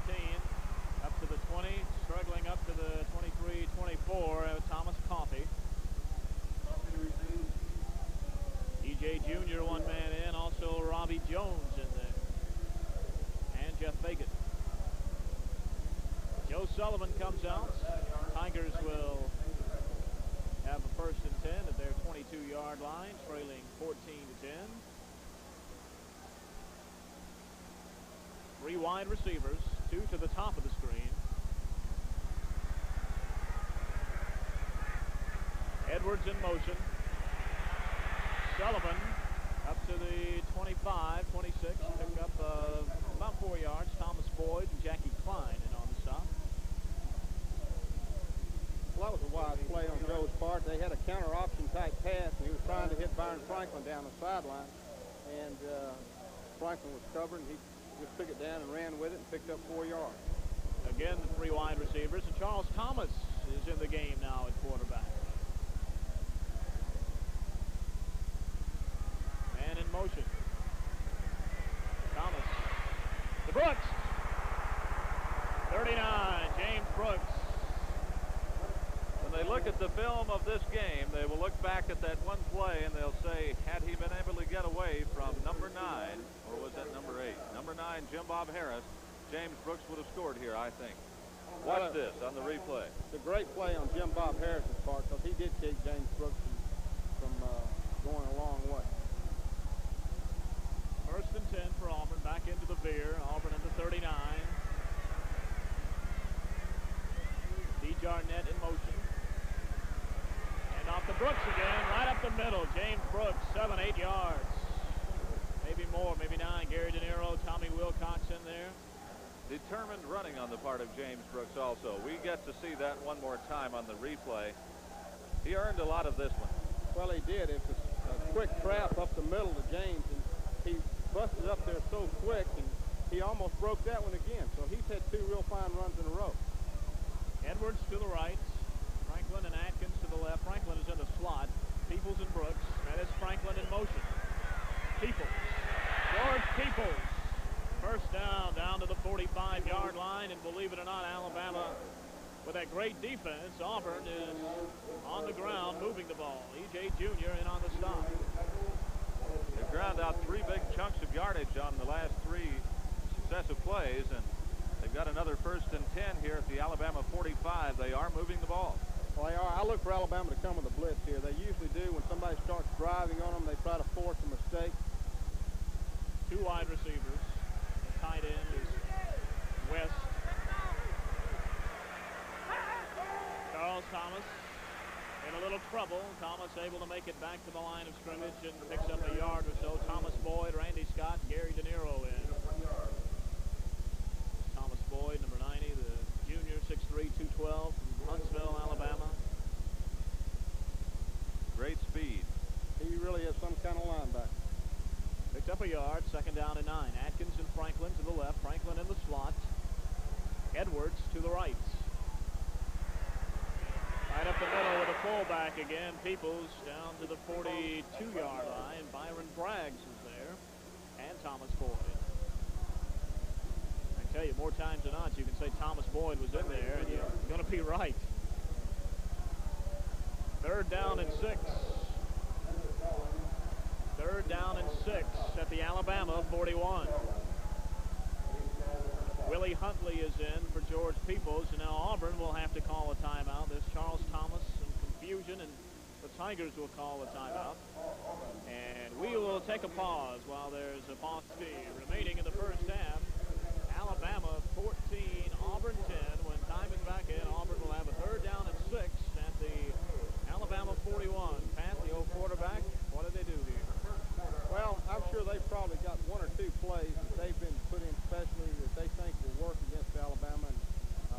[SPEAKER 1] up to the 20, struggling up to the 23, 24. Thomas Coffee. DJ Jr. one man in, also Robbie Jones in there, and Jeff Bacon. Joe Sullivan comes out. Tigers will have a 1st and 10 at their 22-yard line, trailing 14-10. 3 wide receivers, 2 to the top of the screen. Edwards in motion. Sullivan up to the 25, 26, pick up about 4 yards. Thomas Boyd and Jackie Klein in on the stop.
[SPEAKER 3] Well, that was a wise play on Joe's part. They had a counter option type pass, and he was trying to hit Byron Franklin down the sideline. And Franklin was covered, and he just took it down and ran with it and picked up 4 yards.
[SPEAKER 1] Again, the 3 wide receivers, and Charles Thomas is in the game now at quarterback. Man in motion. Thomas. To Brooks. 39, James Brooks.
[SPEAKER 2] When they look at the film of this game, they will look back at that one play and they'll say, had he been able to get away from number 9, or was that number 8? Number 9, Jim Bob Harris, James Brooks would have scored here, I think. Watch this on the replay.
[SPEAKER 3] It's a great play on Jim Bob Harris's part, because he did keep James Brooks from going a long way.
[SPEAKER 1] 1st and 10 for Auburn, back into the veer. Auburn at the 39. D. Jarnett in motion. And off to Brooks again, right up the middle. James Brooks, 7, 8 yards. Maybe more, maybe 9. Gary De Niro, Tommy Wilcox in there.
[SPEAKER 2] Determined running on the part of James Brooks also. We get to see that one more time on the replay. He earned a lot of this one.
[SPEAKER 3] Well, he did. It was a quick trap up the middle to James, and he busted up there so quick, and he almost broke that one again. So he's had 2 real fine runs in a row.
[SPEAKER 1] Edwards to the right. Franklin and Atkins to the left. Franklin is in the slot. Peoples and Brooks. That is Franklin in motion. Peoples. George Peoples. 1st down to the 45-yard line, and believe it or not, Alabama, with that great defense, Auburn is on the ground moving the ball. E.J. Jr. in on the stop.
[SPEAKER 2] They've ground out 3 big chunks of yardage on the last 3 successive plays, and they've got another 1st and 10 here at the Alabama 45. They are moving the ball.
[SPEAKER 3] Well, they are. I look for Alabama to come with a blitz here. They usually do. When somebody starts driving on them, they try to force a mistake.
[SPEAKER 1] 2 wide receivers. The tight end is West. Charles Thomas in a little trouble. Thomas able to make it back to the line of scrimmage and picks up a yard or so. Thomas Boyd, Randy Scott, Gary De Niro in. Thomas Boyd, number 90, the junior, 6'3", 212 from Huntsville, Alabama.
[SPEAKER 2] Great speed.
[SPEAKER 3] He really is some kind of linebacker.
[SPEAKER 1] Picked up a yard, 2nd down and 9. Atkins and Franklin to the left. Franklin in the slot. Edwards to the right. Right up the middle with a fullback again. Peoples down to the 42-yard line. Byron Braggs is there. And Thomas Boyd. I tell you, more times than not, you can say Thomas Boyd was in there, and you're going to be right. 3rd down and 6. 3rd down and 6 at the Alabama 41. Willie Huntley is in for George Peoples, and now Auburn will have to call a timeout. There's Charles Thomas, some confusion, and the Tigers will call a timeout. And we will take a pause while there's a pause remaining in the 1st half. Alabama 14, Auburn 10. When time is back in, Auburn will have a 3rd down and 6 at the Alabama 41. Pat, the old quarterback, what did they do here?
[SPEAKER 3] Well, I'm sure they've probably got 1 or 2 plays that they've been put in specially that they think will work against Alabama, and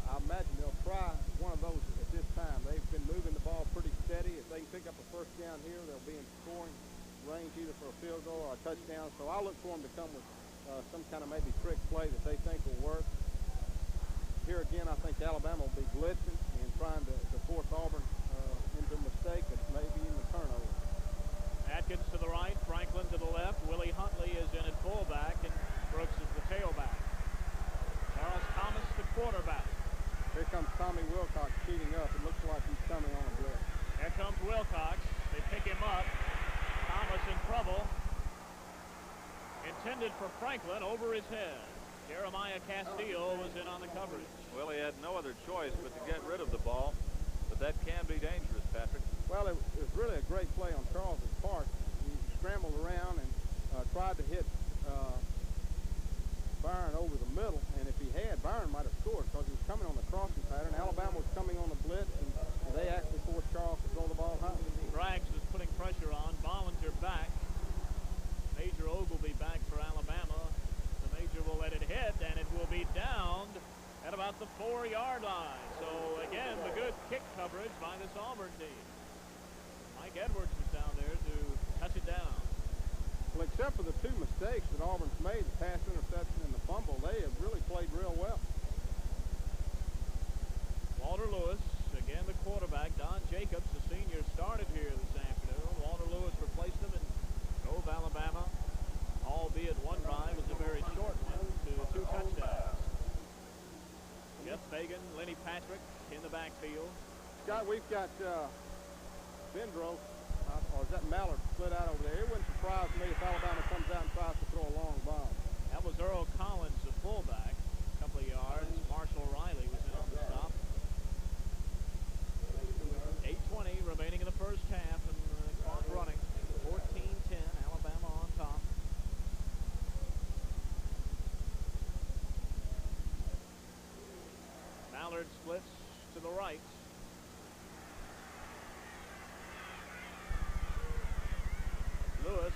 [SPEAKER 3] I imagine they'll try one of those at this time. They've been moving the ball pretty steady. If they can pick up a 1st down here, they'll be in scoring range either for a field goal or a touchdown. So I'll look for them to come with some kind of maybe trick play that they think will work. Here again, I think Alabama will be blitzing and trying to force Auburn into a mistake, but maybe even a turnover.
[SPEAKER 1] Atkins to the right, Franklin to the
[SPEAKER 3] Wilcox speeding up. It looks like he's coming on a blitz.
[SPEAKER 1] Here comes Wilcox. They pick him up. Thomas in trouble. Intended for Franklin, over his head. Jeremiah Castillo was in on the coverage.
[SPEAKER 2] Well, he had no other choice but to get rid of the ball, but that can be dangerous, Patrick.
[SPEAKER 3] Well, it was really a great play on Charles's part. He scrambled around and tried to hit Byron over the middle, and if he had, Byron might have scored because he was coming on the crossing pattern. Alabama was coming on the blitz, and they actually forced Charles to throw the ball high.
[SPEAKER 1] Braggs is putting pressure on. Bollinger back. Major Ogilvy back for Alabama. The Major will let it hit, and it will be downed at about the 4-yard line. So, again, the good kick coverage by this Auburn team. Mike Edwards was down there to touch it down.
[SPEAKER 3] Well, except for the two mistakes that Auburn's made, the pass interception and the fumble, they have really played real well.
[SPEAKER 1] Walter Lewis, again the quarterback. Don Jacobs, the senior, started here this afternoon. Walter Lewis replaced him and drove Alabama, albeit one drive was a very short one, to 2 touchdowns. Jeff Fagan, Lenny Patrick in the backfield.
[SPEAKER 3] Scott, we've got Bendro, or is that Mallard split out over there? It wouldn't surprise me if Alabama comes out and tries to throw a long bomb.
[SPEAKER 1] That was Earl Collins, the fullback. A couple of yards. Marshall Riley was in on the stop. 8:20 remaining in the first half, and the clock running. 14-10, Alabama on top. Mallard splits to the right. Lewis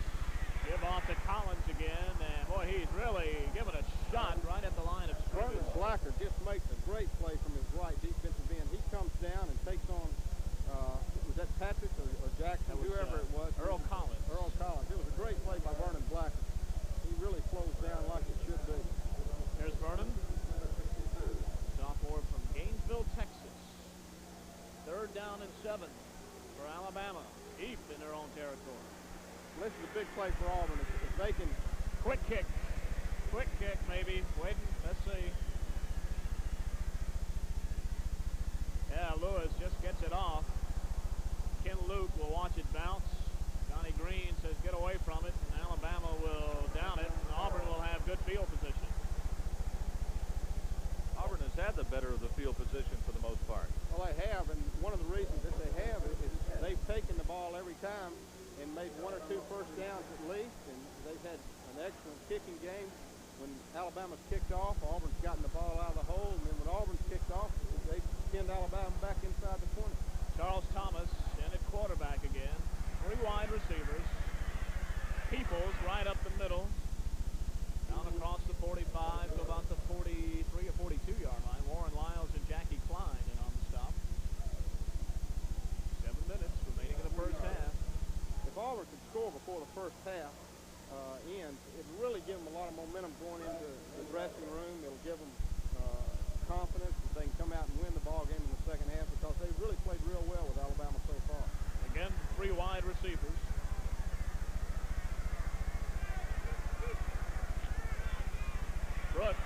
[SPEAKER 1] give off to Collins again, and boy, he's really given a shot right at the line of scrimmage.
[SPEAKER 3] Vernon Blacker just makes a great play from his right defensive end. He comes down and takes on, was that Patrick or Jackson,
[SPEAKER 1] That was,
[SPEAKER 3] whoever it was?
[SPEAKER 1] Earl Collins.
[SPEAKER 3] Earl Collins. It was a great play by Vernon Blacker. He really flows down like it should be.
[SPEAKER 1] There's Vernon, sophomore from Gainesville, Texas. 3rd down and 7 for Alabama, deep in their own territory.
[SPEAKER 3] This is a big play for Auburn. If they can...
[SPEAKER 1] Quick kick maybe. Waiting, let's see. Yeah, Lewis just gets it off. Ken Luke will watch it bounce. Johnny Green says get away from it, and Alabama will down it, and Auburn will have good field position.
[SPEAKER 2] Auburn has had the better of the field position for the most part.
[SPEAKER 3] Well, they have, and one of the reasons that they have is they've taken the ball every time and made 1 or 2 first downs at least, and they've had an excellent kicking game. When Alabama's kicked off, Auburn's gotten the ball out of the hole, and then when Auburn's kicked off, they pinned Alabama back inside the 20.
[SPEAKER 1] Charles Thomas in at quarterback again. 3 wide receivers. Peoples right up the middle. Down across the 45 to about the 43 or 42-yard line. Warren Lyles and Jackie Klein in on the stop. 7 minutes remaining in the first half.
[SPEAKER 3] If Auburn could score before the first half ends, it'll really give them a lot of momentum going into the dressing room. It'll give them confidence that they can come out and win the ball game in the second half because they've really played real well with Alabama so far.
[SPEAKER 1] Again, 3 wide receivers. Brooks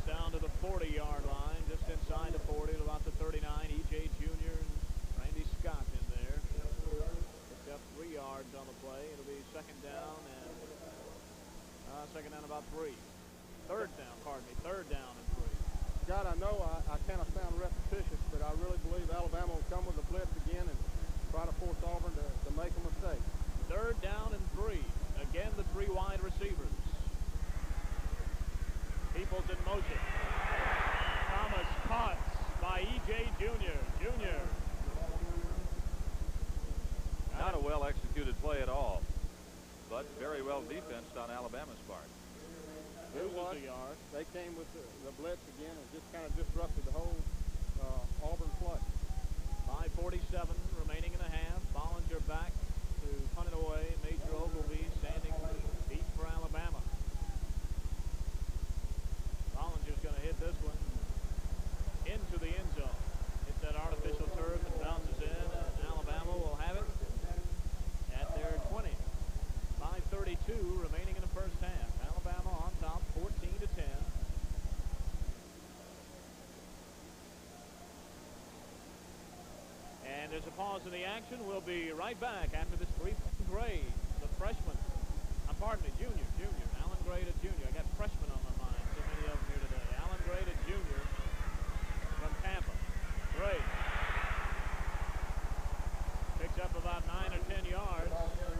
[SPEAKER 1] down to the 40-yard line, just inside the 40 to about the 39. E.J. Jr. and Randy Scott in there. Picked up 3 yards on the play. It'll be second down about 3. Third down and 3.
[SPEAKER 3] Scott, I know I kind of sound repetitious, but I really believe Alabama will come with a blitz again and try to force Auburn to make a mistake.
[SPEAKER 1] 3rd down and 3. Again, the 3 wide receivers. Peoples in motion. Thomas caught by E.J. Jr.
[SPEAKER 2] Not a well-executed play at all, but very well defensed on Alabama's part.
[SPEAKER 1] Loses a yard.
[SPEAKER 3] They came with the blitz again and just kind of disrupted the whole Auburn play.
[SPEAKER 1] 5:47 remaining in the half. Bollinger back to punt it away. Major Ogilvy standing deep for Alabama. Bollinger's going to hit this one into the end zone. Hits that artificial turf and bounces in, and Alabama will have it at their 20. 5:32 remaining in the first half. Alabama on top, 14-10. And there's a pause in the action. We'll be right back after this brief. Gray, the freshman. Pardon me, junior. Alan Gray, the junior. I got freshmen on my mind. So many of them here today. Alan Gray, the junior from Tampa. Gray picks up about 9 or 10 yards.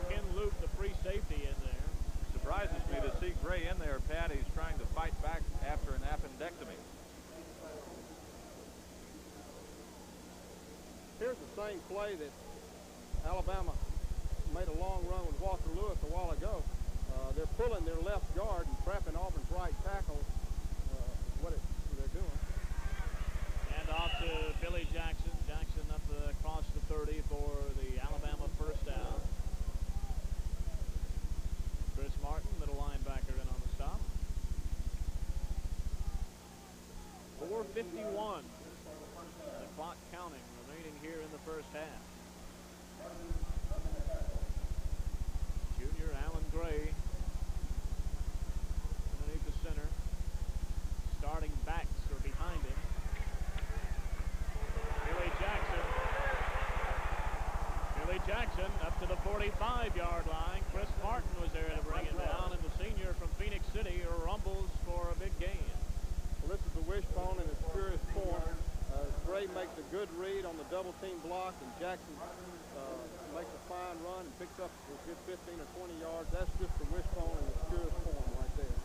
[SPEAKER 1] Ken Luke, the free safety, in there.
[SPEAKER 2] Surprises me to see Gray in there, Pat. He's trying to fight back after an appendectomy.
[SPEAKER 3] Here's the same play that Alabama made a long run with Walter Lewis a while ago. They're pulling their left guard and trapping Auburn's right tackle. What they're doing.
[SPEAKER 1] And off to Billy Jackson. Jackson up across the 30 for the Alabama first down. Chris Martin, middle linebacker, in on the stop. 4:51. The clock counting remaining here in the first half. Junior Alan Gray underneath the center. Starting backs are behind him. Billy Jackson up to the 45-yard line. Chris Martin was there to bring it down, and the senior from Phoenix City rumbles for a big gain.
[SPEAKER 3] Well, this is the wishbone in its purest form. Gray makes a good read on the double team block, and Jackson makes a fine run and picks up a good 15 or 20 yards. That's just the wishbone in its purest form right there.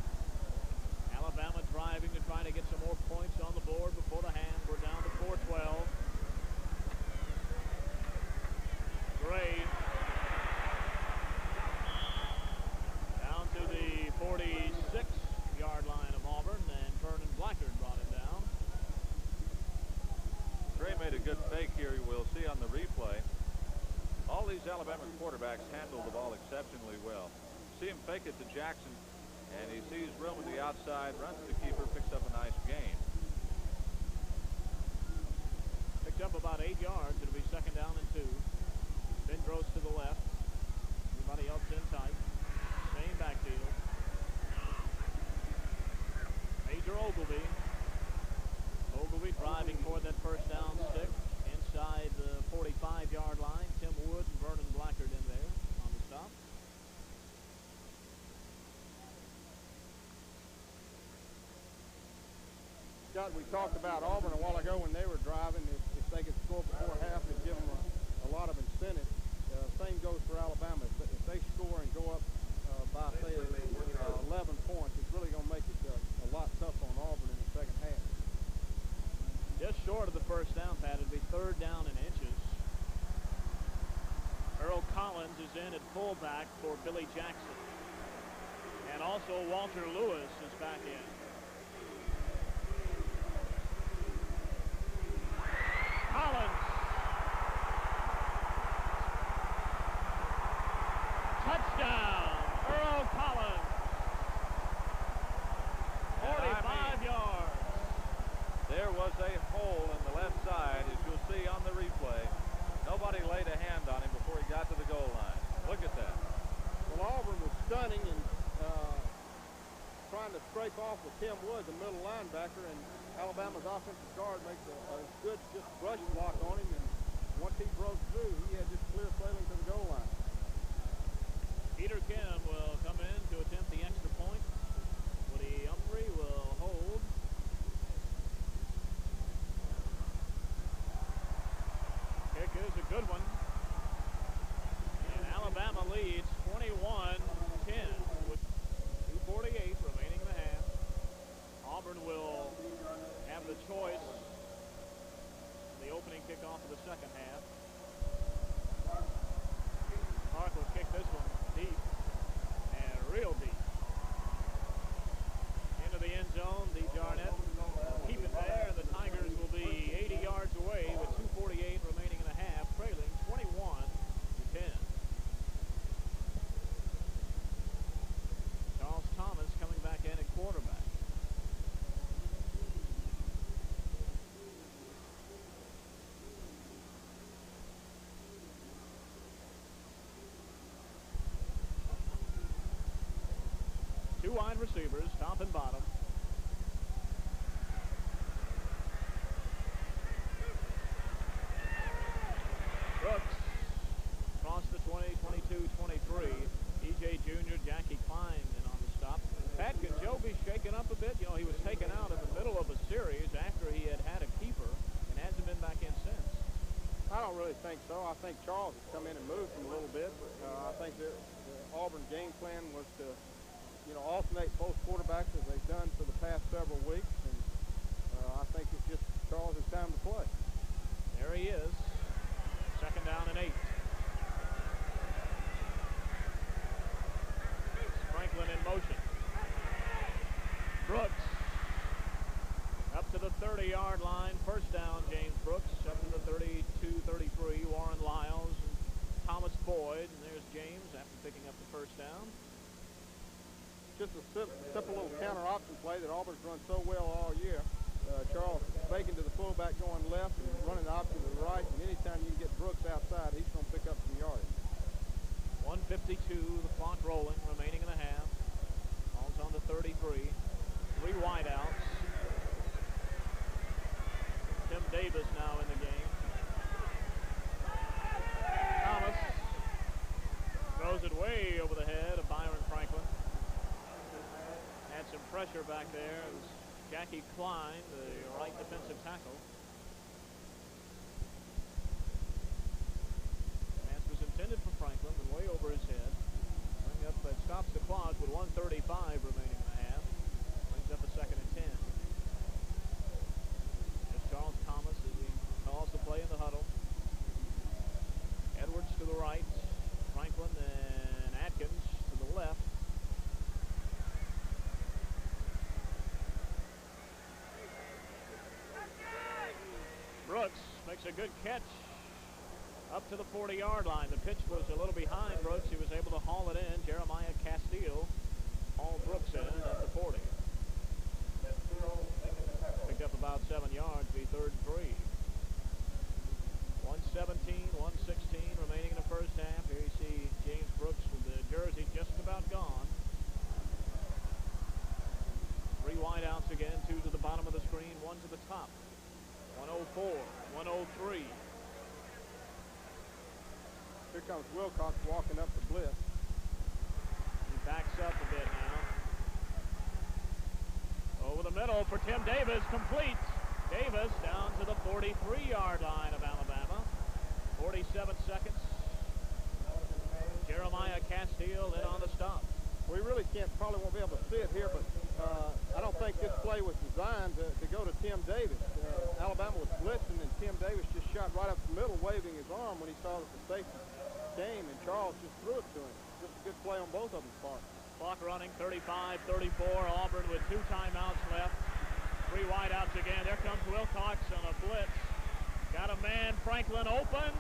[SPEAKER 1] Alabama driving to try to get some more points on the board before the half. We're down to 4:12. Gray down to the 46-yard line of Auburn, and Vernon Blackard brought him down.
[SPEAKER 2] Gray made a good fake here. We'll see on the replay. All these Alabama quarterbacks handled the ball exceptionally well. See him fake it to Jackson, and he sees room at the outside, runs the keeper, picks up a nice gain.
[SPEAKER 1] Picked up about 8 yards. It'll be second down and 2. Ben Gross to the left. Everybody else in tight. Same backfield. Major Ogilvy. Ogilvy driving toward that first down stick inside the 45-yard line. Tim Wood and Vernon Blackard in there on the stop.
[SPEAKER 3] Scott, we talked about Auburn a while ago when they were driving. If they could score before half, it'd give them a lot of incentive. Same goes for Alabama. If they score and go up by, say, 11 points, it's really going to make it a lot tougher on Auburn in the second half.
[SPEAKER 1] Just short of the first down, Pat. It'd be third down in inches. Earl Collins is in at fullback for Billy Jackson. And also Walter Lewis is back in. Collins. Touchdown, Earl Collins. 45 yards.
[SPEAKER 2] There was a hole in the left side, as you'll see on the replay. Nobody laid a hand on him before he got to the goal line. Look at that.
[SPEAKER 3] Well, Auburn was stunning and trying to scrape off with Tim Wood, the middle linebacker, and Alabama's offensive guard makes a good just brush block on him, and once he broke through, he had just clear sailing to the goal line.
[SPEAKER 1] Peter Kim will come in to attempt the extra point. Woody Humphrey will hold. Kick is a good one. And Alabama leads 21-10 with 2:48 remaining in the half. Auburn will have the choice in the opening kickoff of the second half. Clark will kick this one deep, and real deep. Into the end zone, the Jarnett keep it there, and the Tigers will be 80 yards away with 2:48 remaining in the half, trailing 21-10. Charles Thomas coming back in at quarterback. Two wide receivers, top and bottom.
[SPEAKER 3] really think so. I think Charles has come in and moved him a little bit. I think the Auburn game plan was to, you know, alternate both quarterbacks as they've done for the past several weeks. And I think it's just Charles' time to play.
[SPEAKER 1] There he is. Second down and 8. Franklin in motion. Brooks up to the 30-yard line. First down, James Brooks. Up to the 32-33, Warren Lyles and Thomas Boyd. And there's James after picking up the first down.
[SPEAKER 3] Just a simple little counter option play that Auburn's run so well all year. Charles faking to the fullback going left and running the option to the right. And anytime you can get Brooks outside, he's going to pick up some yardage.
[SPEAKER 1] 1:52, the clock rolling, remaining in the half. Ball's on the 33. 3 wideouts. Tim Davis now in the game. Thomas throws it way over the head of Byron Franklin. Had some pressure back there. It was Jackie Klein, the right defensive tackle. Pass was intended for Franklin, but way over his head. Bring up, that stops the clock with 1:35 remaining in the half. Brings up a 2nd and 10. There's Charles Thomas as he calls the play in the huddle. Edwards to the right. Franklin and Atkins to the left. Brooks makes a good catch up to the 40-yard line. The pitch was a little behind Brooks. He was able to haul it in. Jeremiah Castile hauled Brooks in at the 40. Picked up about 7 yards, be 3rd and 3. 1:17, 1:16 remaining in the first half. Here you see James Brooks with the jersey just about gone. 3 wideouts again, 2 to the bottom of the screen, 1 to the top. 104, 103.
[SPEAKER 3] Here comes Wilcox walking up the blitz.
[SPEAKER 1] He backs up a bit now. Over the middle for Tim Davis, complete. Davis down to the 43-yard line of Alabama. 47 seconds. Jeremiah Castile in on the stop.
[SPEAKER 3] We really probably won't be able to see it here, but I don't think this play was designed to go to Tim Davis. Alabama was blitzing, and Tim Davis just shot right up the middle, waving his arm when he saw that the safety came, and Charles just threw it to him. Just a good play on both of them parts.
[SPEAKER 1] Clock running, 35-34. Auburn with 2 timeouts left. 3 wideouts again. There comes Wilcox on a blitz. Got a man, Franklin open.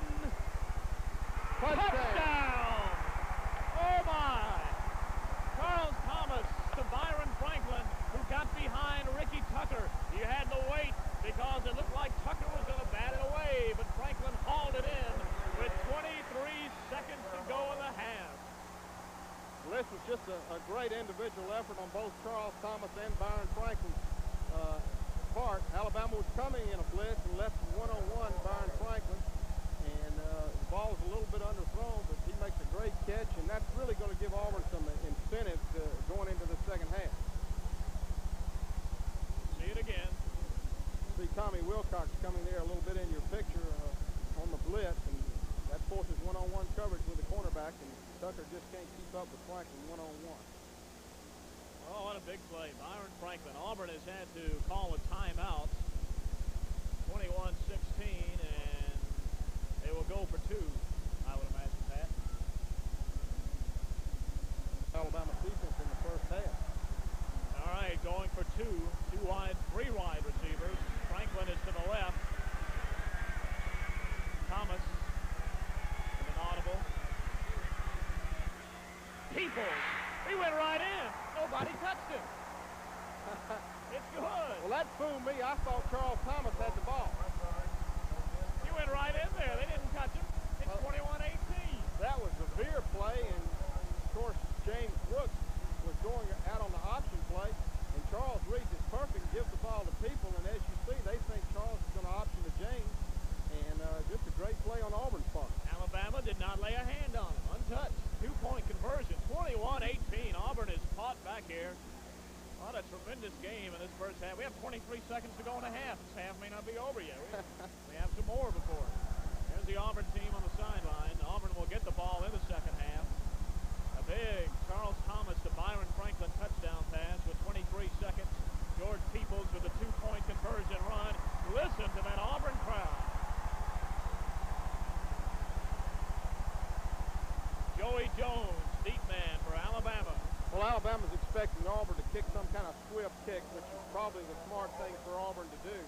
[SPEAKER 1] Touchdown! Oh my! Charles Thomas to Byron Franklin, who got behind Ricky Tucker. He had to wait because it looked like Tucker was going to bat it away, but Franklin hauled it in with 23 seconds to go in the half.
[SPEAKER 3] Well, this was just a great individual effort on both Charles Thomas and Byron Franklin's part. Alabama was coming in a blitz and left one-on-one Byron Franklin, and the ball was a little bit underthrown, but he makes a great catch, and that's really going to give Auburn some incentive going into the second half.
[SPEAKER 1] See it again.
[SPEAKER 3] See Tommy Wilcox coming there a little bit in your picture on the blitz, and that forces one-on-one coverage with the cornerback, and Tucker just can't keep up with Franklin one-on-one.
[SPEAKER 1] Oh, what a big play. Byron Franklin. Auburn has had to call a timeout. 21-16, and they will go for 2, I would imagine, Pat.
[SPEAKER 3] Alabama defense in the first half.
[SPEAKER 1] All right, going for 2. 2 wide, 3 wide receivers. Franklin is to the left. Thomas, an audible. Peoples. He went right in. Nobody touched him. It's good.
[SPEAKER 3] Well, that fooled me. I thought Charles Thomas had the ball.
[SPEAKER 1] He went right in there. They didn't touch him. It's 21-18.
[SPEAKER 3] That was a severe play, and of course James Brooks was going out on the option play, and Charles reads it perfect, gives the ball to people, and as you see, they think Charles is going to option to James, and just a great play on Auburn's part.
[SPEAKER 1] Alabama did not lay a hand on him. Untouched. 2-point conversion. 21-18. Auburn is caught back here. What a tremendous game in this first half. We have 23 seconds to go in the half. This half may not be over yet. We have some more before. There's There's the Auburn team on the sideline. Auburn will get the ball in the second half. A big Charles Thomas to Byron Franklin touchdown pass with 23 seconds. George Peoples with a two-point conversion run. Listen to that Auburn crowd. Joey Jones, deep man for Alabama.
[SPEAKER 3] Well, Alabama's expecting Auburn to kick some kind of swift kick, which is probably the smart thing for Auburn to do.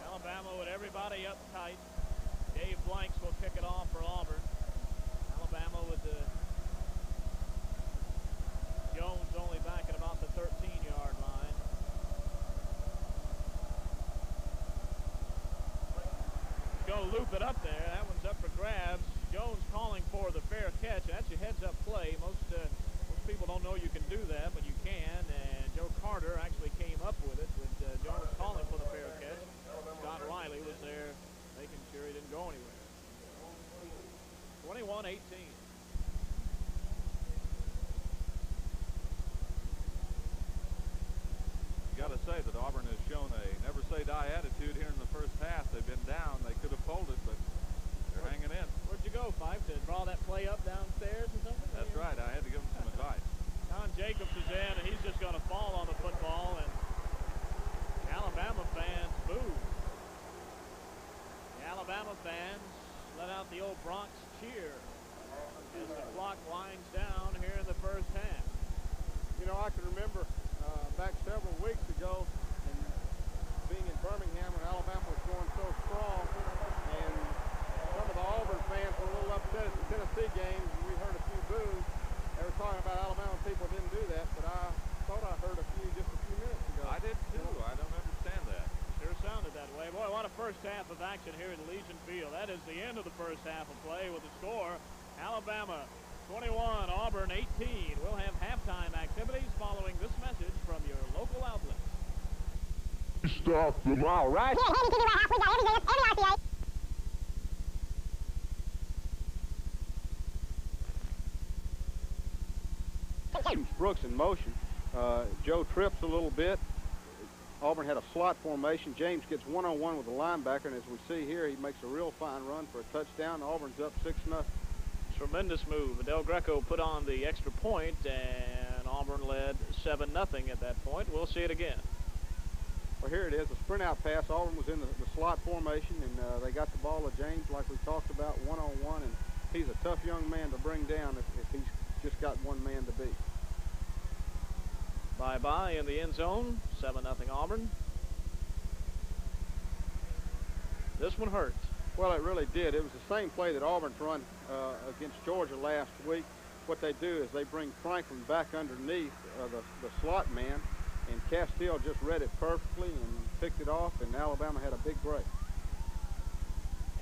[SPEAKER 1] Alabama with everybody up tight. Dave Blanks will kick it off for Auburn. Alabama with the Jones only back at about the 13-yard line. He's going to loop it up there. That one's up for grabs. Jones calling for the fair catch. That's a heads-up play. Most people don't know you can do that, but you can. And Joe Carter actually came up with it with Jones calling for the fair catch. Scott Riley was there making sure he didn't go anywhere. 21-18.
[SPEAKER 2] You got to say that Auburn has shown a never-say-die attitude here in the first half. They've been down. They could have folded, but they're hanging in.
[SPEAKER 1] Where'd you go, Fife? To draw that play up downstairs or something?
[SPEAKER 2] That's right. I had to give him some advice.
[SPEAKER 1] Don Jacobs is in, and he's just going to fall on the football, and the Alabama fans boo. The Alabama fans let out the old Bronx cheer as the clock winds down here in the first half.
[SPEAKER 3] You know, I can remember back several weeks ago and being in Birmingham when Alabama was going so strong, and some of the Auburn fans were a little upset at the Tennessee games, and we heard a few boos. They were talking about Alabama people didn't do that, but I thought I heard a few just a few minutes ago.
[SPEAKER 2] I did too. I don't understand that.
[SPEAKER 1] Sure sounded that way. Boy, what a first half of action here at Legion Field. That is the end of the first half of play with the score. Alabama 21, Auburn 18. We'll have halftime activities following this message from your local outlet.
[SPEAKER 4] Stuff them all right.
[SPEAKER 3] Brooks in motion. Joe trips a little bit. Auburn had a slot formation. James gets one-on-one with the linebacker, and as we see here, he makes a real fine run for a touchdown. Auburn's up 6-0.
[SPEAKER 1] Tremendous move. Del Greco put on the extra point, and Auburn led 7-0 at that point. We'll see it again.
[SPEAKER 3] Well, here it is, a sprint out pass. Auburn was in the slot formation, and they got the ball to James like we talked about, one-on-one, and he's a tough young man to bring down if he's just got one man to beat.
[SPEAKER 1] Bye-bye in the end zone, 7-0 Auburn. This one hurt.
[SPEAKER 3] Well, it really did. It was the same play that Auburn's run against Georgia last week. What they do is they bring Franklin back underneath the slot man, and Castile just read it perfectly and picked it off, and Alabama had a big break.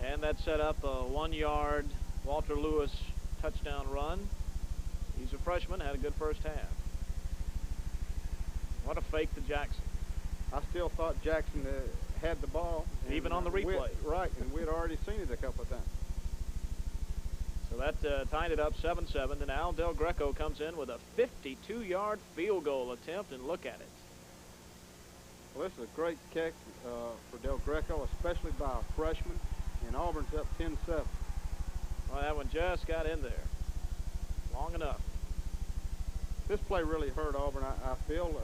[SPEAKER 1] And that set up a 1-yard Walter Lewis touchdown run. He's a freshman, had a good first half. What a fake to Jackson.
[SPEAKER 3] I still thought Jackson had the ball.
[SPEAKER 1] Even on the replay.
[SPEAKER 3] Right, and we had already seen it a couple of times.
[SPEAKER 1] So that tied it up 7-7. And now Del Greco comes in with a 52-yard field goal attempt, and look at it.
[SPEAKER 3] Well, this is a great kick for Del Greco, especially by a freshman, and Auburn's up 10-7.
[SPEAKER 1] Well, that one just got in there. Long enough.
[SPEAKER 3] This play really hurt Auburn, I feel.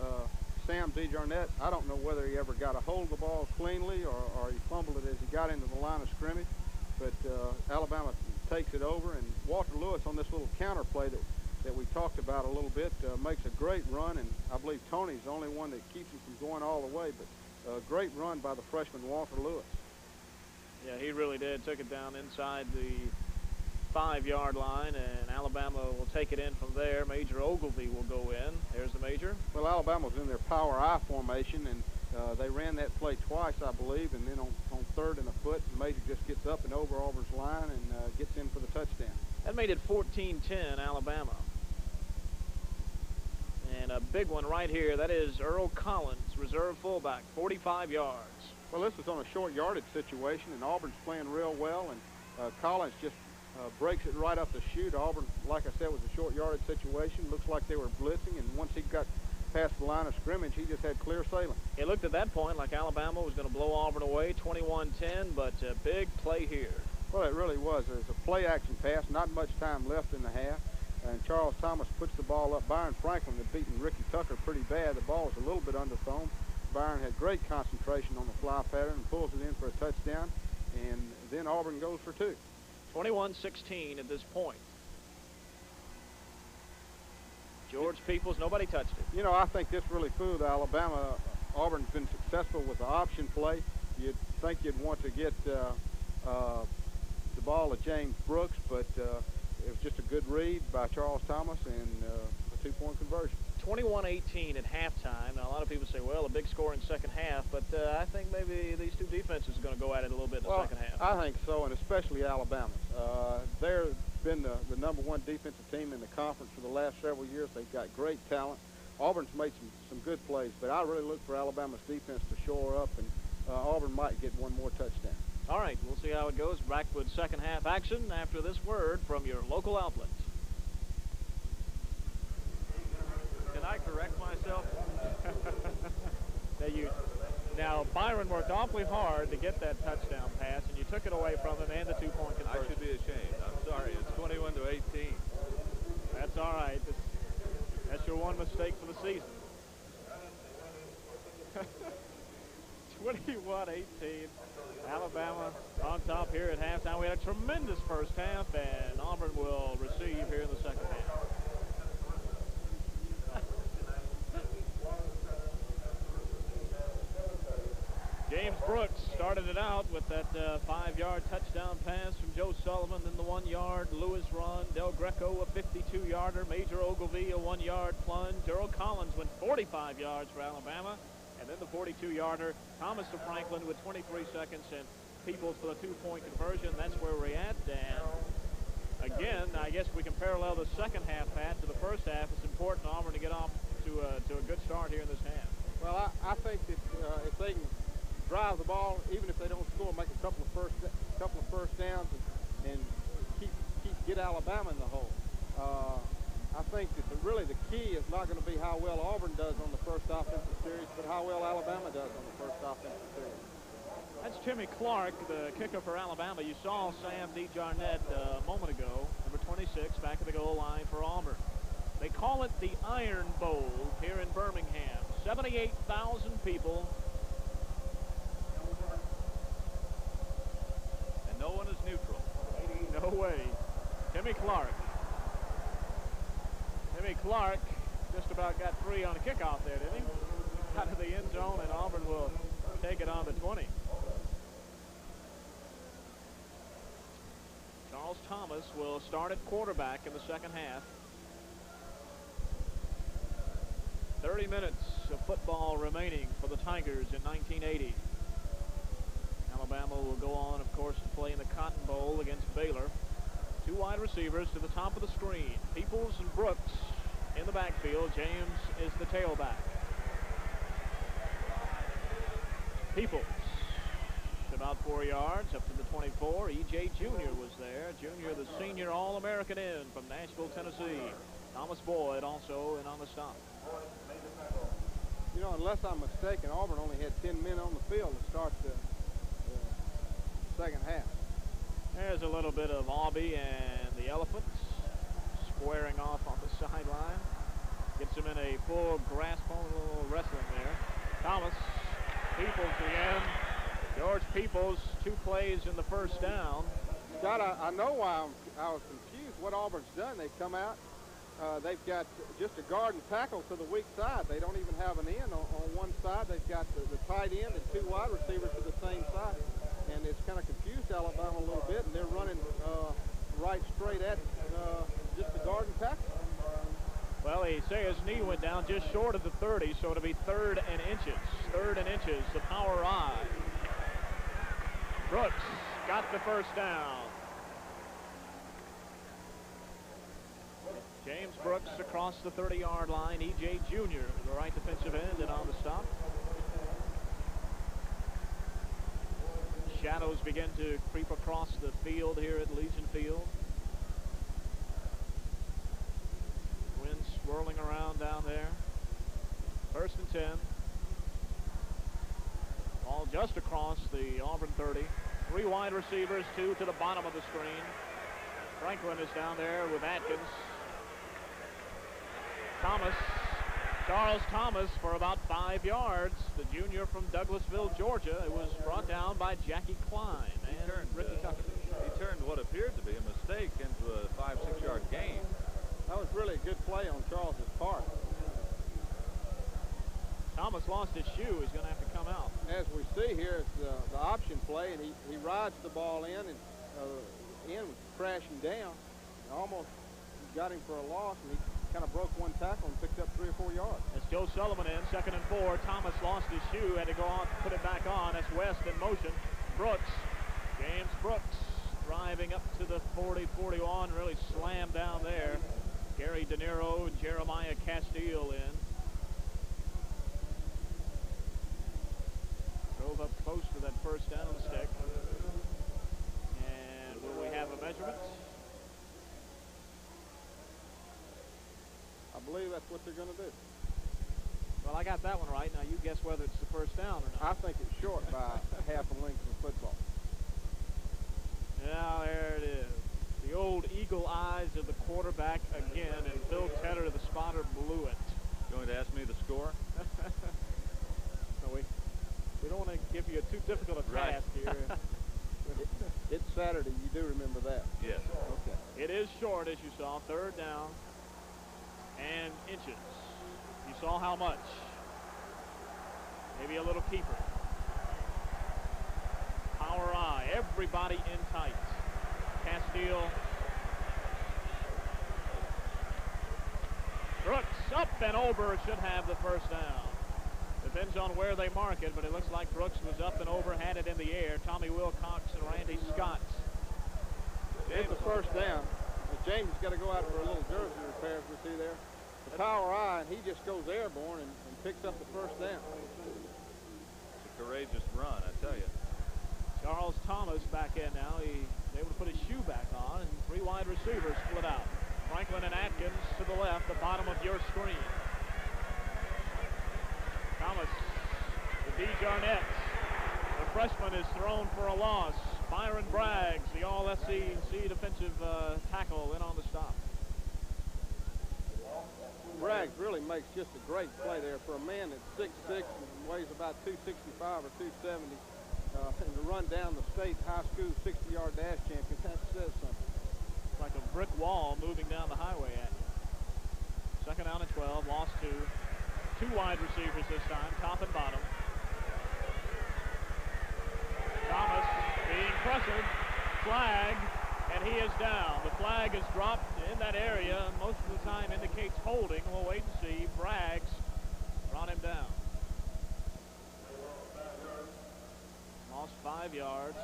[SPEAKER 3] Sam DeJarnette, I don't know whether he ever got a hold of the ball cleanly or he fumbled it as he got into the line of scrimmage, but Alabama takes it over, and Walter Lewis on this little counter play that we talked about a little bit makes a great run, and I believe Tony's the only one that keeps him from going all the way, but a great run by the freshman Walter Lewis.
[SPEAKER 1] Yeah, he really did. Took it down inside the 5-yard line, and Alabama will take it in from there. Major Ogilvy will go in. There's the Major.
[SPEAKER 3] Well, Alabama was in their power I formation, and they ran that play twice, I believe, and then on 3rd and a foot, Major just gets up and over Auburn's line and gets in for the touchdown.
[SPEAKER 1] That made it 14-10 Alabama. And a big one right here. That is Earl Collins, reserve fullback, 45 yards.
[SPEAKER 3] Well, this was on a short yardage situation, and Auburn's playing real well, and Collins just breaks it right up the chute. Auburn, like I said, was a short yardage situation. Looks like they were blitzing, and once he got past the line of scrimmage, he just had clear sailing.
[SPEAKER 1] It looked at that point like Alabama was going to blow Auburn away 21-10, but a big play here.
[SPEAKER 3] Well, it really was. It was a play-action pass, not much time left in the half, and Charles Thomas puts the ball up. Byron Franklin had beaten Ricky Tucker pretty bad. The ball was a little bit underthrown. Byron had great concentration on the fly pattern and pulls it in for a touchdown, and then Auburn goes for 2.
[SPEAKER 1] 21-16 at this point. George Peoples, nobody touched it.
[SPEAKER 3] You know, I think this really fooled Alabama. Auburn's been successful with the option play. You'd think you'd want to get the ball to James Brooks, but it was just a good read by Charles Thomas and a 2-point conversion.
[SPEAKER 1] 21-18 at halftime. Now, a lot of people say, well, a big score in second half, but I think maybe these two defenses are going to go at it a little bit in the second half.
[SPEAKER 3] I think so, and especially Alabama's. They've been the number 1 defensive team in the conference for the last several years. They've got great talent. Auburn's made some good plays, but I really look for Alabama's defense to shore up, and Auburn might get one more touchdown.
[SPEAKER 1] All right, we'll see how it goes. Back with second half action after this word from your local outlets.
[SPEAKER 2] Can I correct myself?
[SPEAKER 1] Now, Byron worked awfully hard to get that touchdown pass, and you took it away from him and the 2-point conversion.
[SPEAKER 2] I should be ashamed. I'm sorry. It's 21-18.
[SPEAKER 1] That's all right. That's your one mistake for the season. 21-18. Alabama on top here at halftime. We had a tremendous first half, and Auburn will receive here in the second half. James Brooks started it out with that 5-yard touchdown pass from Joe Sullivan, then the 1-yard Lewis run, Del Greco a 52-yarder, Major Ogilvie a 1-yard plunge, Earl Collins went 45 yards for Alabama, and then the 42-yarder Thomas to Franklin with 23 seconds and Peoples for the 2-point conversion. That's where we're at. And again, I guess we can parallel the second half, Pat, to the first half. It's important for Auburn to get off to a good start here in this half.
[SPEAKER 3] Well, I think that if they can drive the ball, even if they don't score, make a couple of first downs and get Alabama in the hole. I think that really the key is not going to be how well Auburn does on the first offensive series, but how well Alabama does on the first offensive series.
[SPEAKER 1] That's Timmy Clark, the kicker for Alabama. You saw Sam DeJarnette a moment ago, number 26, back at the goal line for Auburn. They call it the Iron Bowl here in Birmingham. 78,000 people.
[SPEAKER 2] And no one is neutral.
[SPEAKER 1] No way. Timmy Clark. Timmy Clark just about got 3 on a kickoff there, didn't he? Out of the end zone, and Auburn will take it on the 20. Charles Thomas will start at quarterback in the second half. 30 minutes of football remaining for the Tigers in 1980. Alabama will go on, of course, to play in the Cotton Bowl against Baylor. 2 wide receivers to the top of the screen. Peoples and Brooks in the backfield. James is the tailback. Peoples, about 4 yards, up to the 24. E.J. Jr. was there. Jr., the senior All-American in from Nashville, Tennessee. Thomas Boyd also in on the stop.
[SPEAKER 3] You know, unless I'm mistaken, Auburn only had 10 men on the field to start the second half.
[SPEAKER 1] There's a little bit of Aubie and the Elephants squaring off on the sideline. Gets him in a full grasp on a little wrestling there. Thomas, Peoples again. George Peoples, 2 plays in the first down.
[SPEAKER 3] Scott, I know why I was confused what Auburn's done. They've come out. They've got just a guard and tackle to the weak side. They don't even have an end on one side. They've got the tight end and 2 wide receivers to the same side. And it's kind of confused Alabama a little bit, and they're running right straight at just the guard and tackle.
[SPEAKER 1] Well, they say his knee went down just short of the 30, so it'll be 3rd and inches. 3rd and inches, the power I. Brooks got the first down. James Brooks across the 30-yard line. E.J. Jr., the right defensive end, and on the stop. Shadows begin to creep across the field here at Legion Field. Wind swirling around down there. First and 10. Ball just across the Auburn 30. 3 wide receivers, 2 to the bottom of the screen. Franklin is down there with Atkins. Charles Thomas for about 5 yards. The junior from Douglasville, Georgia. It was brought down by Jackie Klein and Ricky Tucker.
[SPEAKER 2] He turned what appeared to be a mistake into a 5-6 yard gain.
[SPEAKER 3] That was really a good play on Charles's part.
[SPEAKER 1] Thomas lost his shoe. He's going to have to come out.
[SPEAKER 3] As we see here, it's the option play, and he rides the ball in, and in was crashing down. And almost got him for a loss, and he kind of broke one tackle and picked up 3 or 4 yards.
[SPEAKER 1] That's Joe Sullivan in, 2nd and 4. Thomas lost his shoe, had to go on, put it back on. That's West in motion. Brooks, James Brooks, driving up to the 40-41, really slammed down there. Gary De Niro and Jeremiah Castile in. Drove up close to that first down stick. And will we have a measurement?
[SPEAKER 3] I believe that's what they're going to do.
[SPEAKER 1] Well, I got that one right. Now you guess whether it's the first down or not.
[SPEAKER 3] I think it's short by half a length of football.
[SPEAKER 1] Yeah, there it is. The old eagle eyes of the quarterback again, and Phil Tedder, the spotter, blew it.
[SPEAKER 2] Going to ask me the score?
[SPEAKER 1] No, we don't want to give you a too difficult a task here.
[SPEAKER 3] It's Saturday. You do remember that?
[SPEAKER 2] Yes.
[SPEAKER 3] Okay.
[SPEAKER 1] It is short, as you saw. 3rd down and inches. You saw how much. Maybe a little keeper. Power eye. Everybody in tight. Castile. Brooks up and over. Should have the first down. Depends on where they mark it, but it looks like Brooks was up and over, had it in the air. Tommy Wilcox and Randy Scott.
[SPEAKER 3] It's the first down. James has got to go out for a little jersey repair, as we see there. The power eye, and he just goes airborne and picks up the first down.
[SPEAKER 2] It's a courageous run, I tell you.
[SPEAKER 1] Charles Thomas back in now. He's able to put his shoe back on, and 3 wide receivers split out. Franklin and Atkins to the left, the bottom of your screen. Thomas, the D. Jarnett. The freshman is thrown for a loss. Byron Braggs, the all-SEC defensive tackle, in on the stop.
[SPEAKER 3] Braggs really makes just a great play there for a man that's 6'6" and weighs about 265 or 270. And to run down the state high school 60-yard dash champion, that says something.
[SPEAKER 1] It's like a brick wall moving down the highway at you. 2nd down and 12, lost 2. 2 wide receivers this time, top and bottom. Thomas being pressured, flag, and he is down. The flag is dropped in that area. Most of the time indicates holding. We'll wait and see. Braggs brought him down. Lost 5 yards.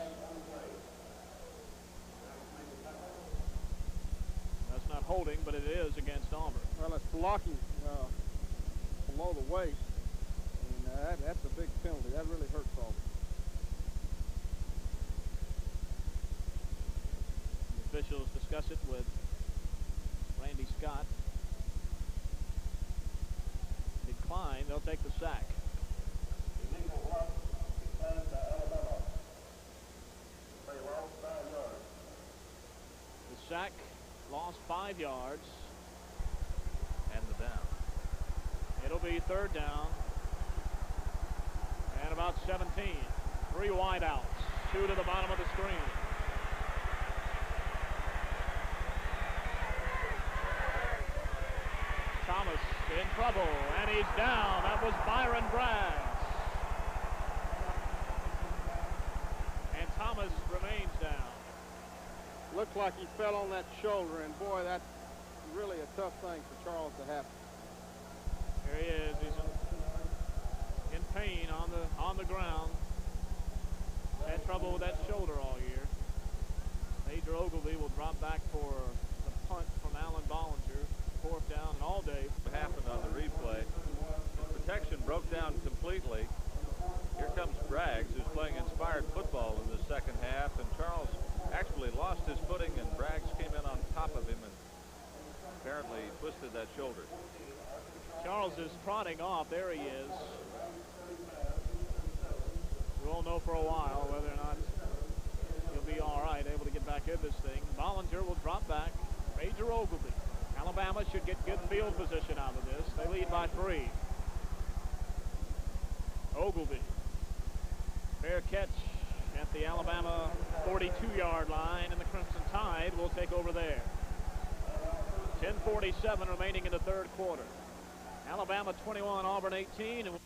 [SPEAKER 1] That's not holding, but it is against Auburn.
[SPEAKER 3] Well, it's blocking below the waist, and that's a big penalty. That really hurts Auburn.
[SPEAKER 1] The officials discuss it with Randy Scott. Decline, they'll take the sack. The sack lost 5 yards.
[SPEAKER 2] And the down.
[SPEAKER 1] It'll be 3rd down and about 17. 3 wide outs, 2 to the bottom of the screen. Thomas in trouble, and he's down. That was Byron Braggs. And Thomas remains down.
[SPEAKER 3] Looked like he fell on that shoulder, and boy, that's really a tough thing for Charles to happen.
[SPEAKER 1] Here he is. He's in pain on the ground. Had trouble with that shoulder all year. Major Ogilvy will drop back for the punt from Alan Bollinger. 4th down and all day.
[SPEAKER 2] What happened on the replay? The protection broke down completely. Here comes Braggs, who's playing inspired football in the 2nd half, and Charles actually lost his footing, and Braggs came in on top of him and apparently twisted that shoulder.
[SPEAKER 1] Charles is trotting off. There he won't know for a while whether or not he'll be all right, able to get back in this thing. Bollinger will drop back. Major Ogilvy. Alabama should get good field position out of this. They lead by 3. Ogilvy. Fair catch at the Alabama 42-yard line, and the Crimson Tide will take over there. 10:47 remaining in the third quarter. Alabama 21, Auburn 18. And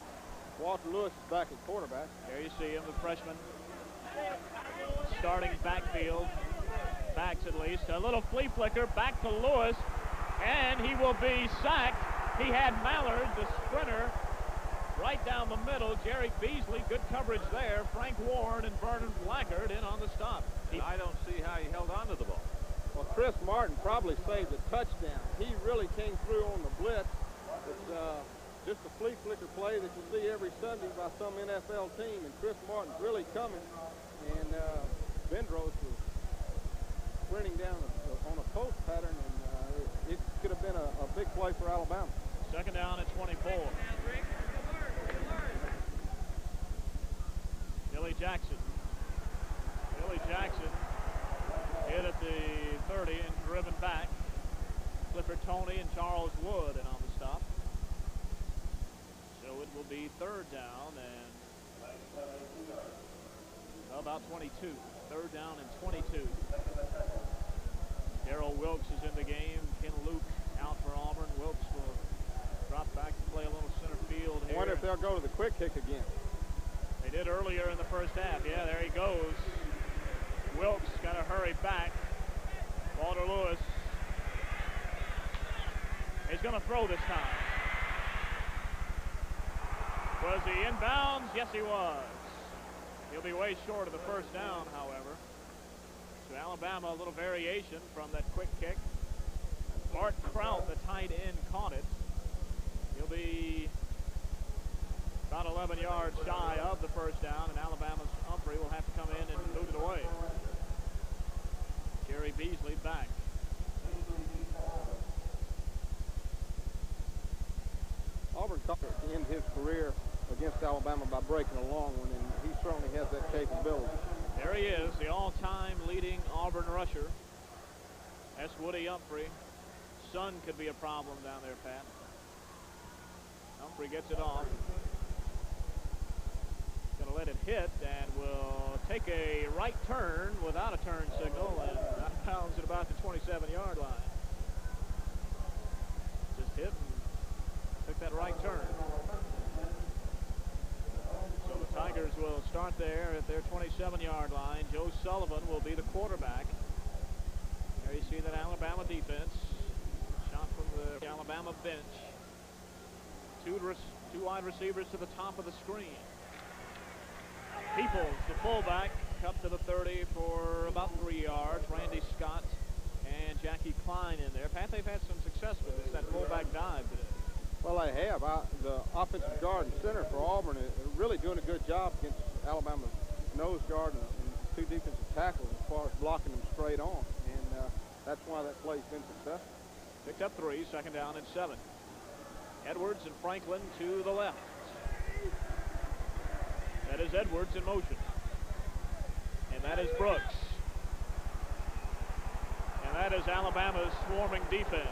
[SPEAKER 3] Walter Lewis is back at quarterback.
[SPEAKER 1] there you see him, the freshman. Starting backfield. Backs at least. A little flea flicker back to Lewis, and he will be sacked. He had Mallard, the sprinter, right down the middle. Jerry Beasley, good coverage there. Frank Warren and Vernon Blackard in on the stop.
[SPEAKER 2] I don't see how he held on to the ball.
[SPEAKER 3] Well, Chris Martin probably saved a touchdown. He really came through on the blitz. It's just a flea flicker play that you see every Sunday by some NFL team, and Chris Martin's really coming. And Vendros was sprinting down on a post pattern, and it could have been a big play for Alabama.
[SPEAKER 1] Second down at 24. Billy Jackson. Billy Jackson hit at the 30 and driven back. Clifford Toney and Charles Wood in on the stop. So it will be third down and about 22. Third down and 22. Darrell Wilkes is in the game. Ken Luke out for Auburn. Wilkes will drop back to play a little center field here.
[SPEAKER 3] I wonder if they'll go to the quick kick again.
[SPEAKER 1] They did earlier in the first half. Yeah, there he goes. Wilkes got to hurry back. Walter Lewis. He's going to throw this time. Was he inbounds? Yes, he was. He'll be way short of the first down, however. So Alabama, a little variation from that quick kick. Bart Kraut, the tight end, caught it. He'll be about 11 yards shy of the first down, and Alabama's Humphrey will have to come in and move it away. Jerry Beasley back.
[SPEAKER 3] Auburn caught to end his career against Alabama by breaking a long one, and he certainly has that capability.
[SPEAKER 1] There he is, the all-time leading Auburn rusher. That's Woody Humphrey. Sun could be a problem down there, Pat. Humphrey gets it off. Going to let it hit and will take a right turn without a turn signal and out of bounds at about the 27-yard line. Just hit and took that right turn. So the Tigers will start there at their 27-yard line. Joe Sullivan will be the quarterback. There you see that Alabama defense. Shot from the Alabama bench. Two wide receivers to the top of the screen. Peoples, the fullback, up to the 30 for about 3 yards. Randy Scott and Jackie Klein in there. Pat, they've had some success with this, that fullback dive today.
[SPEAKER 3] Well, they have. The offensive guard and center for Auburn are really doing a good job against Alabama's nose guard and two defensive tackles as far as blocking them straight on. And that's why that play's been successful.
[SPEAKER 1] Picked up 3, second down and 7. Edwards and Franklin to the left. That is Edwards in motion. And that is Brooks. And that is Alabama's swarming defense.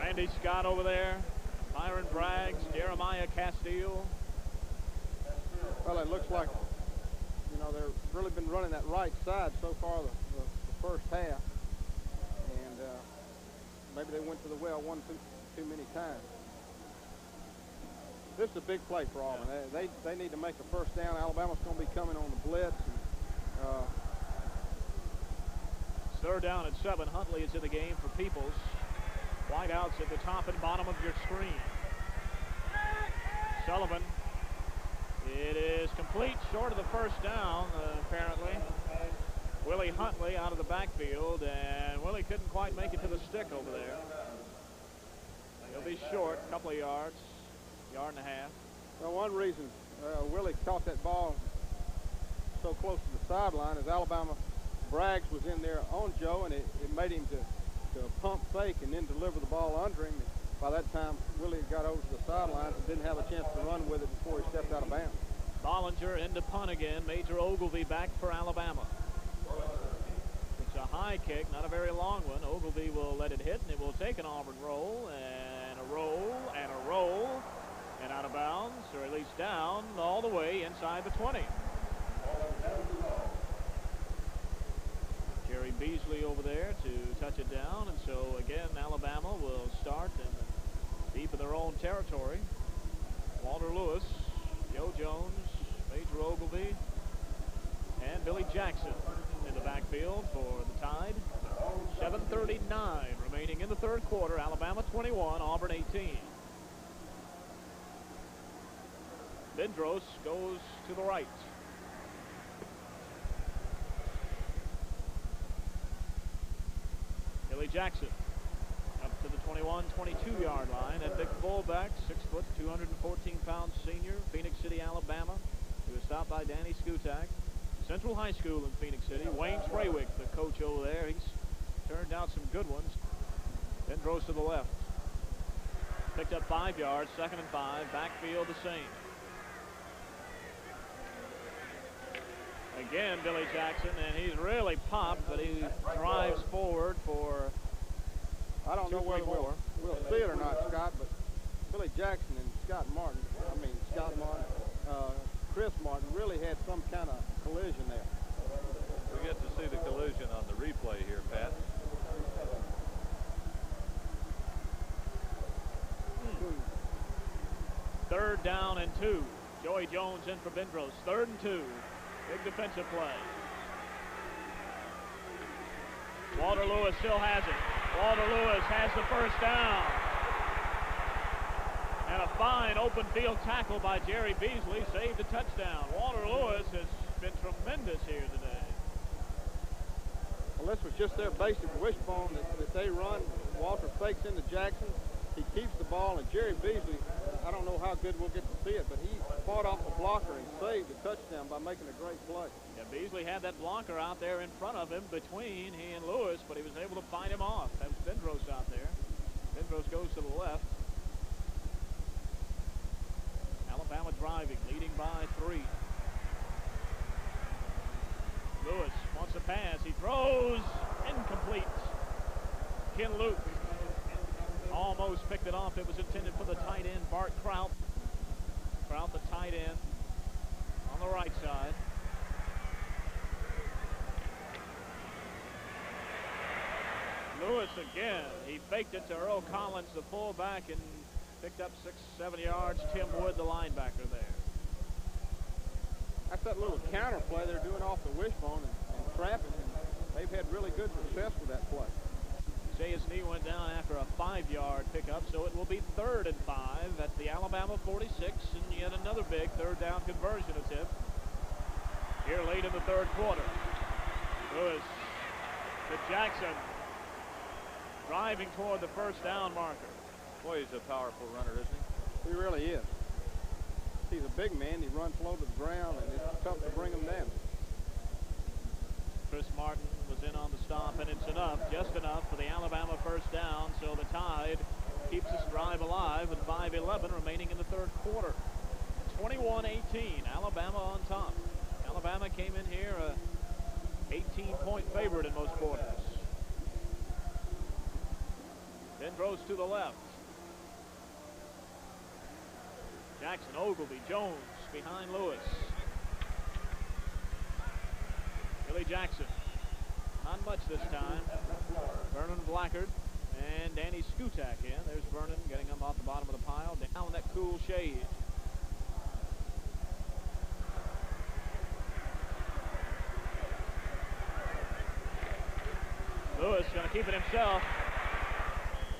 [SPEAKER 1] Randy Scott over there. Byron Braggs, Jeremiah Castile.
[SPEAKER 3] Well, it looks like, you know, they've really been running that right side so far the first half. And maybe they went to the well one too many times. This is a big play for Auburn. They need to make a first down. Alabama's going to be coming on the blitz. And,
[SPEAKER 1] third down and 7. Huntley is in the game for Peoples. Wideouts at the top and bottom of your screen. Sullivan. It is complete, short of the first down, apparently. Willie Huntley out of the backfield, and Willie couldn't quite make it to the stick over there. He'll be short, a couple of yards, yard and a half.
[SPEAKER 3] Well, one reason Willie caught that ball so close to the sideline is Alabama Braggs was in there on Joe, and it made him to pump fake and then deliver the ball under him. By that time, Willie got over to the sidelines and didn't have a chance to run with it before he stepped out of bounds.
[SPEAKER 1] Collinger into punt again. Major Ogilvy back for Alabama. It's a high kick, not a very long one. Ogilvy will let it hit, and it will take an Auburn roll, and a roll, and a roll, and out of bounds, or at least down all the way inside the 20. Jerry Beasley over there to touch it down, and so again Alabama will start deep in their own territory. Walter Lewis, Joe Jones, Major Ogilvy, and Billy Jackson in the backfield for the Tide. 7:39 remaining in the third quarter. Alabama 21, Auburn 18. Bendros goes to the right. Billy Jackson up to the 21, 22-yard line. That big fullback, 6 foot, 214-pound senior, Phoenix City, Alabama. He was stopped by Danny Skutak. Central High School in Phoenix City. Wayne Spraywick, the coach over there. He's turned out some good ones. Bendros to the left. Picked up 5 yards, 2nd and 5. Backfield the same. Again, Billy Jackson, and he's really popped, but he drives forward for
[SPEAKER 3] I don't know whether we'll see it or not, Scott, but Billy Jackson and Scott Martin, Chris Martin really had some kind of collision there.
[SPEAKER 2] We get to see the collision on the replay here, Pat.
[SPEAKER 1] Third down and 2. Joey Jones in for Bendros. 3rd and 2. Big defensive play. Walter Lewis still has it. Walter Lewis has the first down. And a fine open field tackle by Jerry Beasley saved a touchdown. Walter Lewis has been tremendous here today.
[SPEAKER 3] Well, this was just their basic wishbone that they run. Walter fakes into Jackson. He keeps the ball, and Jerry Beasley, I don't know how good we'll get to see it, but he fought off a blocker and saved the touchdown by making a great play.
[SPEAKER 1] Yeah, Beasley had that blocker out there in front of him between he and Lewis, but he was able to fight him off. That was Bendros out there. Bendros goes to the left. Alabama driving, leading by 3. Lewis wants a pass. He throws. Incomplete. Ken Luke almost picked it off. It was intended for the tight end, Bart Kraut. Kraut, the tight end, on the right side. Lewis again. He faked it to Earl Collins, the fullback, and picked up 6-7 yards. Tim Wood, the linebacker there.
[SPEAKER 3] That's that little counter play they're doing off the wishbone and trapping, and they've had really good success with that play.
[SPEAKER 1] Jay's knee went down after a 5-yard pickup, so it will be 3rd and 5 at the Alabama 46, and yet another big 3rd down conversion attempt here late in the 3rd quarter. Lewis to Jackson, driving toward the 1st down marker.
[SPEAKER 2] Boy, he's a powerful runner, isn't he?
[SPEAKER 3] He really is. He's a big man. He runs low to the ground, and it's tough to bring him down.
[SPEAKER 1] Chris Martin was in on the stop, and it's enough, just enough for the Alabama 1st down, so the Tide keeps this drive alive with 5:11 remaining in the 3rd quarter. 21-18, Alabama on top. Alabama came in here a 18-point favorite in most quarters. Bendros to the left. Jackson, Ogilvy, Jones behind Lewis. Billy Jackson, not much this time. Vernon Blackard and Danny Skutak in. There's Vernon getting him off the bottom of the pile, down in that cool shade. Lewis going to keep it himself.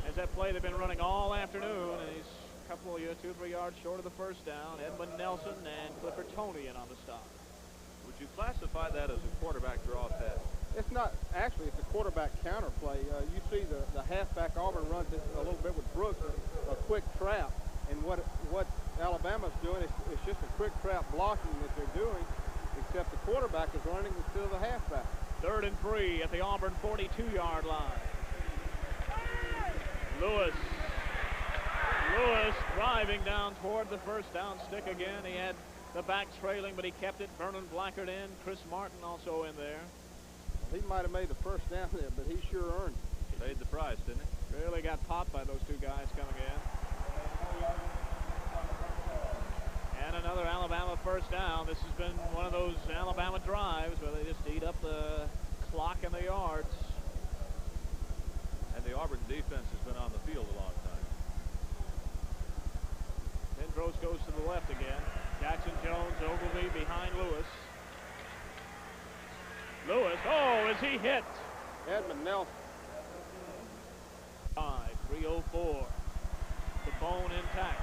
[SPEAKER 1] As that play they've been running all afternoon, and he's a couple of 2 or 3 yards short of the 1st down. Edmund Nelson and Clifford Toney in on the stop.
[SPEAKER 2] Would you classify that as a quarterback draw pass?
[SPEAKER 3] It's not. Actually, it's a quarterback counter play. You see the halfback Auburn runs it a little bit with Brooks, a quick trap. And what Alabama's doing is it's just a quick trap blocking that they're doing, except the quarterback is running instead of the halfback.
[SPEAKER 1] 3rd and 3 at the Auburn 42-yard line. Lewis driving down toward the 1st down stick again. He had the back trailing, but he kept it. Vernon Blackard in. Chris Martin also in there.
[SPEAKER 3] He might have made the first down there, but he sure earned it.
[SPEAKER 2] Paid the price, didn't he?
[SPEAKER 1] Really got popped by those two guys coming in. And another Alabama first down. This has been one of those Alabama drives where they just eat up the clock and the yards.
[SPEAKER 2] And the Auburn defense has been on the field a long time.
[SPEAKER 1] Pendrose goes to the left again. Jackson Jones, Ogilvy behind Lewis. Lewis, oh, is he hit?
[SPEAKER 3] Edmund Nelson.
[SPEAKER 1] 3:04. The bone intact.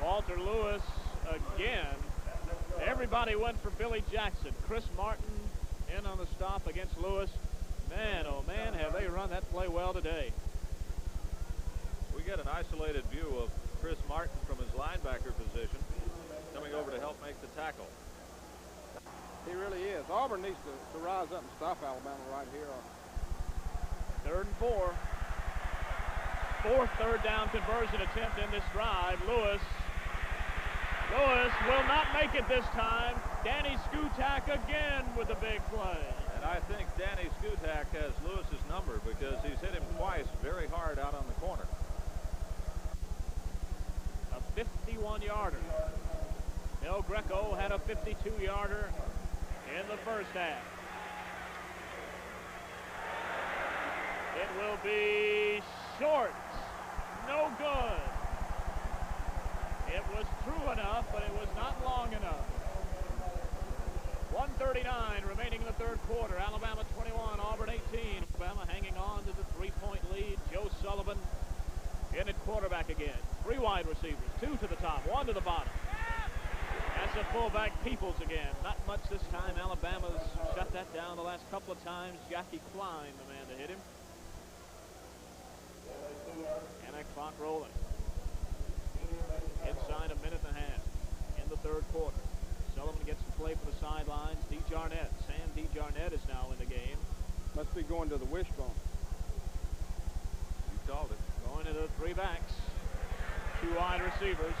[SPEAKER 1] Walter Lewis again. Everybody went for Billy Jackson. Chris Martin in on the stop against Lewis. Man, oh man, have they run that play well today.
[SPEAKER 2] We get an isolated view of Chris Martin from his linebacker position coming over to help make the tackle.
[SPEAKER 3] He really is. Auburn needs to rise up and stop Alabama right here.
[SPEAKER 1] 3rd and 4. Fourth third down conversion attempt in this drive. Lewis will not make it this time. Danny Skutak again with a big play.
[SPEAKER 2] And I think Danny Skutak has Lewis's number because he's hit him twice very hard out on the corner.
[SPEAKER 1] A 51-yarder. El Greco had a 52-yarder in the first half. It will be short. No good. It was true enough, but it was not long enough. 1:39 remaining in the third quarter. Alabama 21, Auburn 18. Alabama hanging on to the 3-point lead. Joe Sullivan in at quarterback again. 3 wide receivers, 2 to the top, 1 to the bottom. That's a fullback, Peoples again. Not much this time. Alabama's shut that down the last couple of times. Jackie Klein, the man to hit him. And that clock rolling. Inside a minute and a half in the third quarter. Sullivan gets to play for the sidelines. D. Jarnett. Sam D. Jarnett is now in the game.
[SPEAKER 3] Must be going to the wishbone.
[SPEAKER 2] You called it.
[SPEAKER 1] Going to the 3 backs. 2 wide receivers.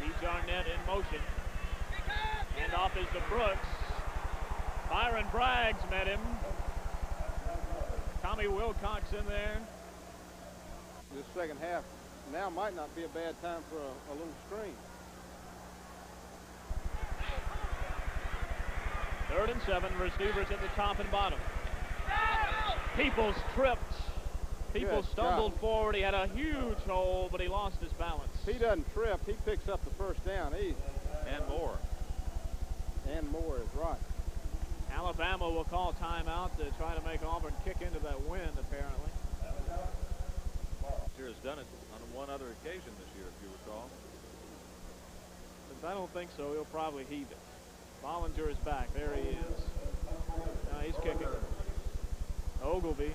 [SPEAKER 1] D. Jarnett in motion. Handoff is to Brooks. Byron Braggs met him. Tommy Wilcox in there.
[SPEAKER 3] This second half now might not be a bad time for a little screen.
[SPEAKER 1] 3rd and 7, receivers at the top and bottom. Peoples tripped. Peoples stumbled forward. He had a huge hole, but he lost his balance.
[SPEAKER 3] He doesn't trip. He picks up the first down easy.
[SPEAKER 2] And more.
[SPEAKER 3] And more is right.
[SPEAKER 1] Alabama will call timeout to try to make Auburn kick into that win, apparently.
[SPEAKER 2] Sure has done it on one other occasion this year, if you recall.
[SPEAKER 1] But I don't think so. He'll probably heave it. Bollinger is back. There he is. Now he's kicking. Ogilvy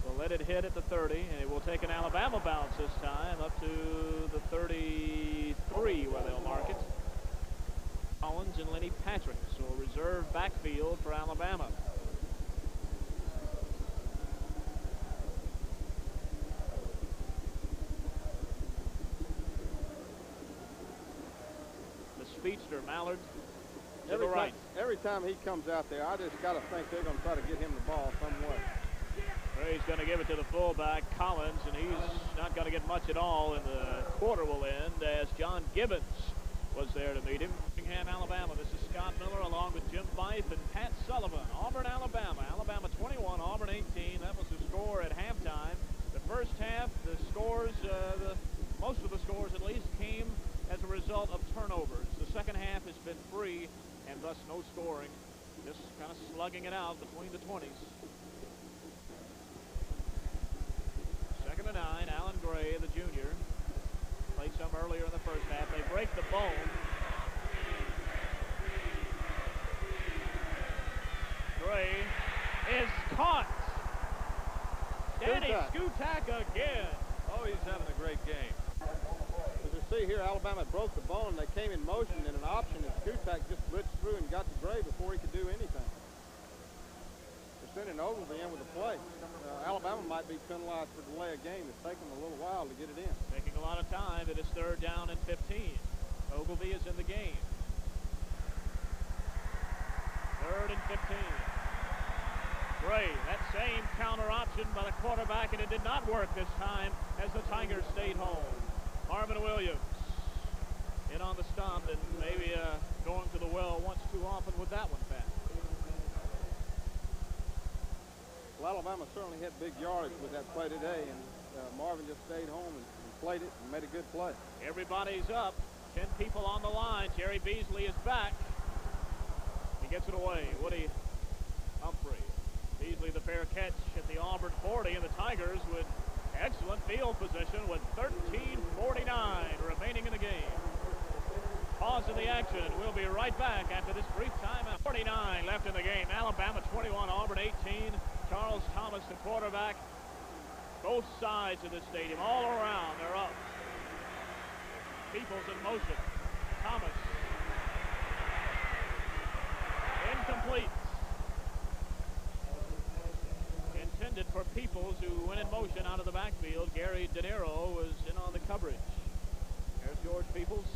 [SPEAKER 1] will let it hit at the 30, and it will take an Alabama bounce this time up to the 33 where they'll mark it. Collins and Lenny Patrick, so a reserve backfield for Alabama. The speedster, Mallard, to the right.
[SPEAKER 3] Every time he comes out there, I just got to think they're going to try to get him the ball some way.
[SPEAKER 1] He's going to give it to the fullback, Collins, and he's not going to get much at all, and the quarter will end as John Gibbons was there to meet him. Birmingham, Alabama. This is Scott Miller along with Jim Fife and Pat Sullivan. Auburn, Alabama. Alabama 21, Auburn 18. That was the score at halftime. The first half, the scores, most of the scores at least, came as a result of turnovers. The second half has been free and thus no scoring. Just kind of slugging it out between the 20s. 2nd and 9, Alan Gray, the junior. Played some earlier in the first half. They break the bone. Gray is caught. Danny Skutak again.
[SPEAKER 2] Oh, he's having a great game.
[SPEAKER 3] As you see here, Alabama broke the bone. They came in motion in an option, and Skutak just blitzed through and got to Gray before he could do anything. They're sending Ogilvy in with a play. Alabama might be penalized for delay of game. It's taken them a little while to get it in.
[SPEAKER 1] Taking a out of time. It is 3rd down and 15. Ogilvy is in the game. 3rd and 15. Gray, that same counter option by the quarterback, and it did not work this time as the Tigers stayed home. Marvin Williams in on the stop, and maybe going to the well once too often with that one, Pat.
[SPEAKER 3] Well, Alabama certainly hit big yardage with that play today, and Marvin just stayed home and played it and made a good play.
[SPEAKER 1] Everybody's up. 10 people on the line. Jerry Beasley is back. He gets it away. Woody Humphrey. Beasley the fair catch at the Auburn 40, and the Tigers with excellent field position with 13:49 remaining in the game. Pause in the action, and we'll be right back after this brief timeout. 49 left in the game. Alabama 21, Auburn 18. Charles Thomas, the quarterback. Both sides of the stadium, all around, they're up. Peoples in motion. Thomas. Incomplete. Intended for Peoples, who went in motion out of the backfield. Gary De Niro was in on the coverage. There's George Peoples.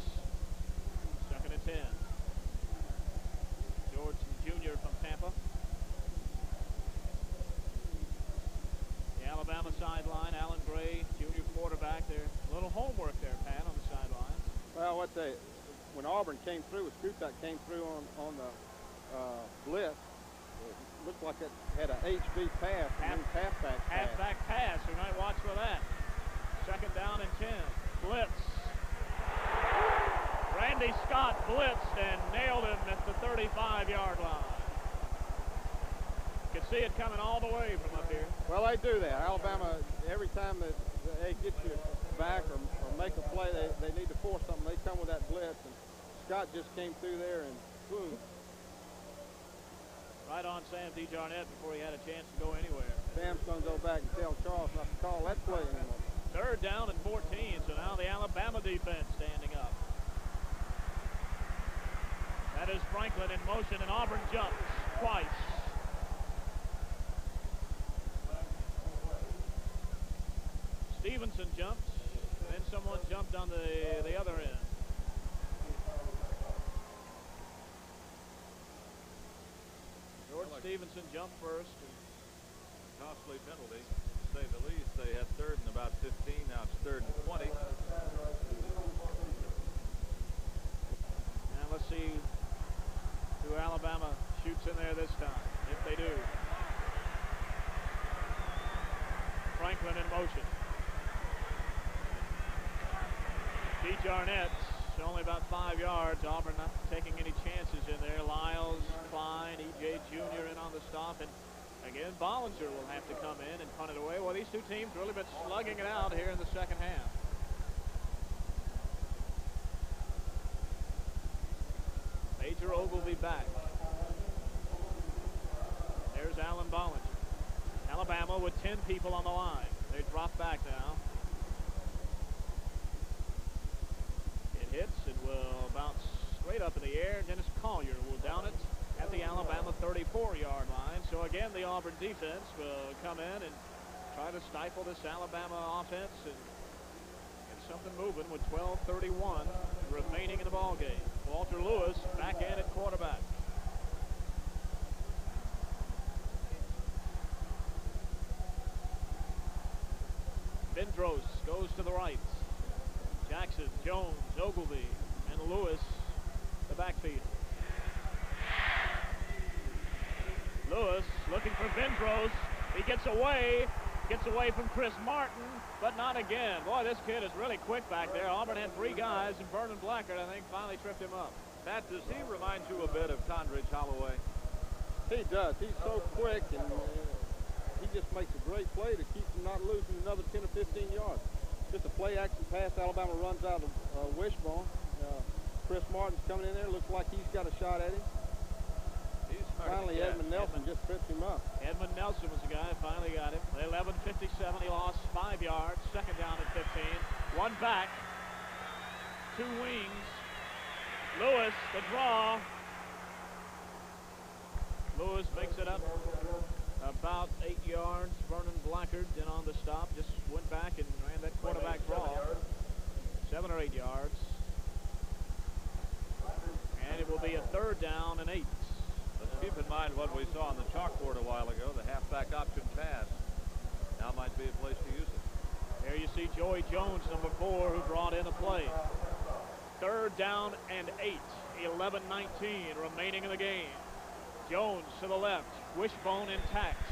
[SPEAKER 1] 2nd and 10. George Jr. from Tampa. The Alabama sideline, Alan Gray, junior quarterback there. A little homework there, Pat, on the sideline.
[SPEAKER 3] Well, when Auburn came through, with Skutak came through on the blitz, it looked like it had a HB pass,
[SPEAKER 1] halfback pass. We might watch for that. 2nd down and 10. Blitz. Randy Scott blitzed and nailed him at the 35-yard line. You can see it coming all the way from up here.
[SPEAKER 3] Well, they do that. Alabama, every time that they get you back or make a play, they need to force something. They come with that blitz, and Scott just came through there and boom.
[SPEAKER 1] Right on Sam DeJarnette before he had a chance to go anywhere.
[SPEAKER 3] Sam's going to go back and tell Charles not to call that play anymore.
[SPEAKER 1] 3rd down and 14, so now the Alabama defense standing up. That is Franklin in motion, and Auburn jumps twice. Stevenson jumps, and then someone jumped on the other end. George Stevenson jumped first.
[SPEAKER 2] Costly penalty, to say the least. They had 3rd and about 15. Now it's 3rd and 20.
[SPEAKER 1] And let's see who Alabama shoots in there this time, if they do. Franklin in motion. DeJarnette, only about 5 yards. Auburn not taking any chances in there. Lyles, Klein, E.J. Jr. in on the stop. And again, Bollinger will have to come in and punt it away. Well, these two teams really been slugging it out here in the 2nd half. Major Ogilvy back. There's Alan Bollinger. Alabama with 10 people on the line. They drop back now. It hits and will bounce straight up in the air. Dennis Collier will down it at the Alabama 34-yard line. So again, the Auburn defense will come in and try to stifle this Alabama offense and get something moving with 12:31 remaining in the ball game. Walter Lewis back in at quarterback. Bendros goes to the right. Jackson, Jones, Ogilvy, and Lewis, the backfield. Lewis looking for Bendros. He gets away from Chris Martin, but not again. Boy, this kid is really quick back there. Auburn had 3 guys, and Vernon Blackard, I think, finally tripped him up.
[SPEAKER 2] Pat, does he remind you a bit of Tondridge Holloway?
[SPEAKER 3] He does. He's so quick, and he just makes a great play to keep them not losing another 10 or 15 yards. Just a play-action pass. Alabama runs out of wishbone. Chris Martin's coming in there. Looks like he's got a shot at him. Finally, Edmund Nelson just tripped him up.
[SPEAKER 1] Edmund Nelson was the guy who finally got him. 11:57. He lost 5 yards. 2nd down and 15. One back. 2 wings. Lewis, the draw. Lewis makes it up about 8 yards. Vernon Blackard in on the stop. Just went back and ran that quarterback draw. 7 or 8 yards. And it will be a 3rd down and 8.
[SPEAKER 2] Let's keep in mind what we saw on the chalkboard a while ago, the halfback option pass. Now might be a place to use it.
[SPEAKER 1] There you see Joey Jones, number 4, who brought in a play. 3rd down and 8. 11-19 remaining in the game. Jones to the left. Wishbone intact.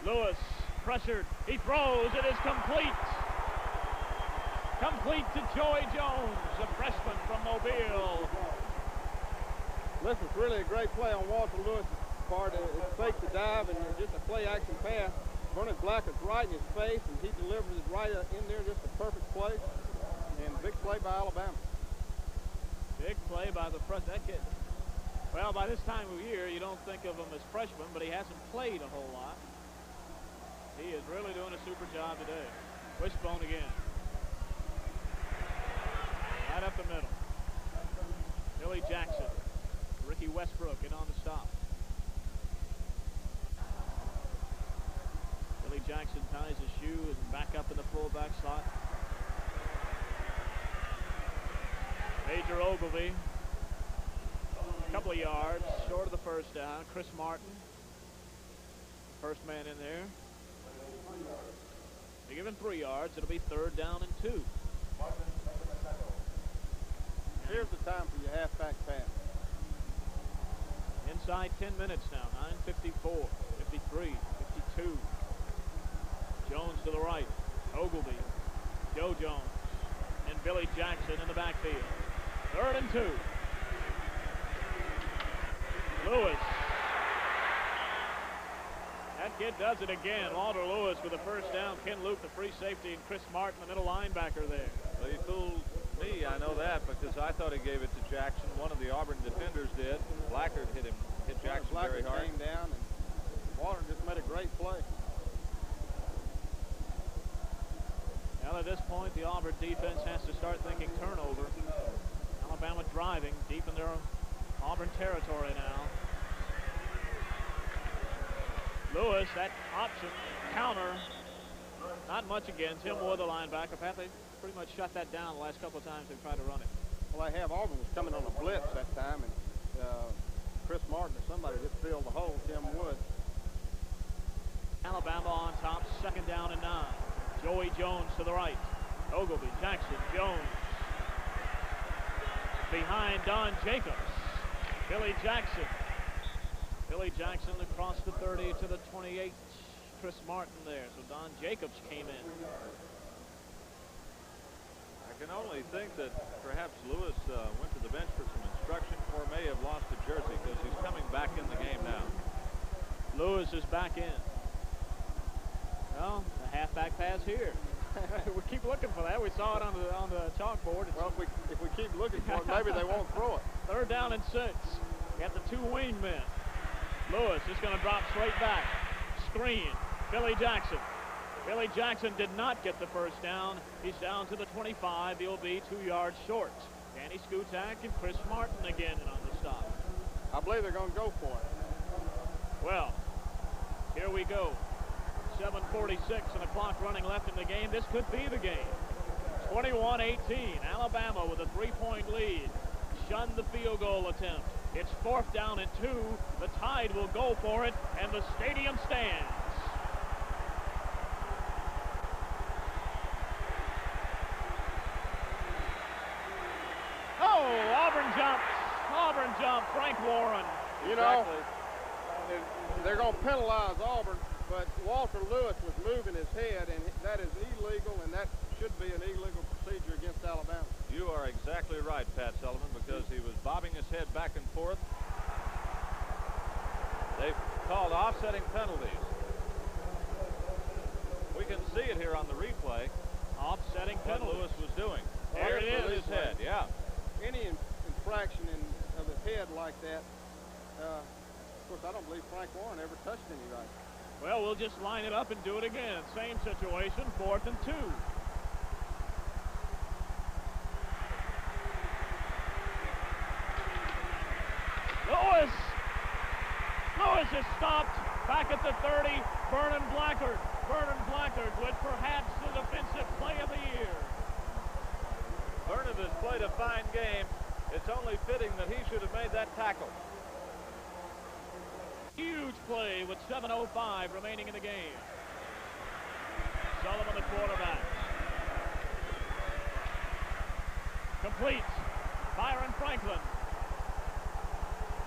[SPEAKER 1] Lewis pressured. He throws. It is complete. Complete to Joey Jones, a freshman from Mobile.
[SPEAKER 3] Listen, it's really a great play on Walter Lewis' part. It's fake the dive and just a play-action pass. Vernon Blacker's right in his face, and he delivers it right in there, just a perfect place. And big play by Alabama.
[SPEAKER 1] Big play by the freshman. That kid, well, by this time of year, you don't think of him as freshman, but he hasn't played a whole lot. He is really doing a super job today. Wishbone again. Right up the middle. Billy Jackson. Ricky Westbrook in on the stop. Billy Jackson ties his shoe and back up in the fullback slot. Major Ogilvy, a couple of yards short of the 1st down. Chris Martin, first man in there. They're given 3 yards. It'll be 3rd down and 2.
[SPEAKER 3] Here's the time for your halfback pass.
[SPEAKER 1] Inside 10 minutes now. 9:54, 53, 52. Jones to the right. Ogilvy, Joe Jones, and Billy Jackson in the backfield. 3rd and 2. Lewis. That kid does it again. Walter Lewis with the 1st down. Ken Luke, the free safety, and Chris Martin, the middle linebacker there.
[SPEAKER 2] Well, he fooled me, I know that, because I thought he gave it to Jackson. One of the Auburn defenders did. Blackard hit Jackson very hard.
[SPEAKER 3] Came down, and Walter just made a great play.
[SPEAKER 1] Well, at this point, the Auburn defense has to start thinking turnover. Alabama driving deep in their Auburn territory now. Lewis, that option, counter, not much again. Tim Wood, the linebacker. Pat, they pretty much shut that down the last couple of times they've tried to run it.
[SPEAKER 3] Well, they have. Auburn was coming on a blitz that time, and Chris Martin or somebody just filled the hole, Tim Wood.
[SPEAKER 1] Alabama on top, 2nd down and 9. Joey Jones to the right. Ogilvy, Jackson, Jones. Behind Don Jacobs. Billy Jackson. Billy Jackson across the 30 to the 28. Chris Martin there. So Don Jacobs came in.
[SPEAKER 2] I can only think that perhaps Lewis went to the bench for some instruction or may have lost a jersey because he's coming back in the game now.
[SPEAKER 1] Lewis is back in. Well, the halfback pass here. We keep looking for that. We saw it on the chalkboard.
[SPEAKER 3] Well, if we keep looking for it, maybe they won't throw it.
[SPEAKER 1] 3rd down and 6. Got the 2 wingmen. Lewis is going to drop straight back. Screen. Billy Jackson. Billy Jackson did not get the 1st down. He's down to the 25. He'll be 2 yards short. Danny Skutak and Chris Martin again in on the stop.
[SPEAKER 3] I believe they're going to go for it.
[SPEAKER 1] Well, here we go. 7:46 and the clock running left in the game. This could be the game. 21-18. Alabama with a 3-point lead. Shunned the field goal attempt. It's 4th down and 2. The Tide will go for it, and the stadium stands. Oh, Auburn jumps. Auburn jump. Frank Warren.
[SPEAKER 3] You know, they're going to penalize Auburn, but Walter Lewis was moving his head, and that is illegal, and that should be an illegal procedure against Alabama.
[SPEAKER 2] You are exactly right, Pat Sullivan, because he was bobbing his head back and forth. They've called offsetting penalties. We can see it here on the replay.
[SPEAKER 1] Offsetting
[SPEAKER 2] what
[SPEAKER 1] penalty.
[SPEAKER 2] Lewis was doing.
[SPEAKER 1] There it is.
[SPEAKER 2] His head, yeah.
[SPEAKER 3] Any infraction of his head like that, of course, I don't believe Frank Warren ever touched anybody.
[SPEAKER 1] Well, we'll just line it up and do it again. Same situation, 4th and 2. Lewis is stopped back at the 30. Vernon Blackard Vernon Blackard with perhaps the defensive play of the year.
[SPEAKER 2] Vernon has played a fine game. It's only fitting that he should have made that tackle.
[SPEAKER 1] Huge play with 7:05 remaining in the game. Sullivan, the quarterback. Complete. Byron Franklin.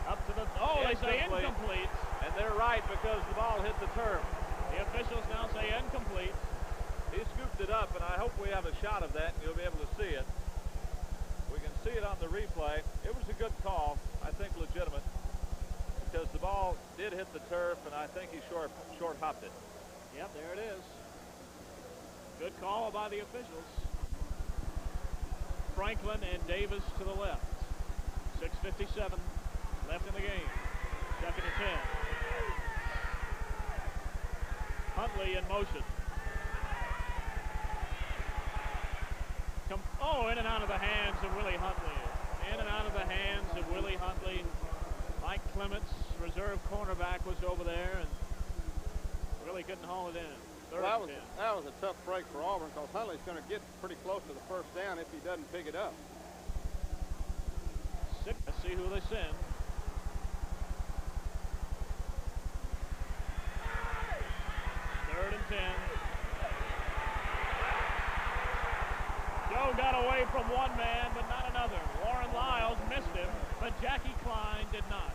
[SPEAKER 1] Up to the, they say incomplete.
[SPEAKER 2] And they're right because the ball hit the turf.
[SPEAKER 1] The officials now say incomplete.
[SPEAKER 2] He scooped it up, and I hope we have a shot of that, and you'll be able to see it. We can see it on the replay. It was a good call, I think legitimate, because the ball did hit the turf, and I think he short hopped it.
[SPEAKER 1] Yep, there it is. Good call by the officials. Franklin and Davis to the left. 6:57 left in the game. 2nd and 10. Huntley in motion. In and out of the hands of Willie Huntley. In and out of the hands of Willie Huntley. Mike Clements, reserve cornerback, was over there and really couldn't haul it in.
[SPEAKER 3] Well, that was a tough break for Auburn because Huntley's going to get pretty close to the first down if he doesn't pick it up.
[SPEAKER 1] Let's see who they send. Third and 10. Joe got away from one man, but not another. Warren Lyles missed him, but Jackie Klein did not.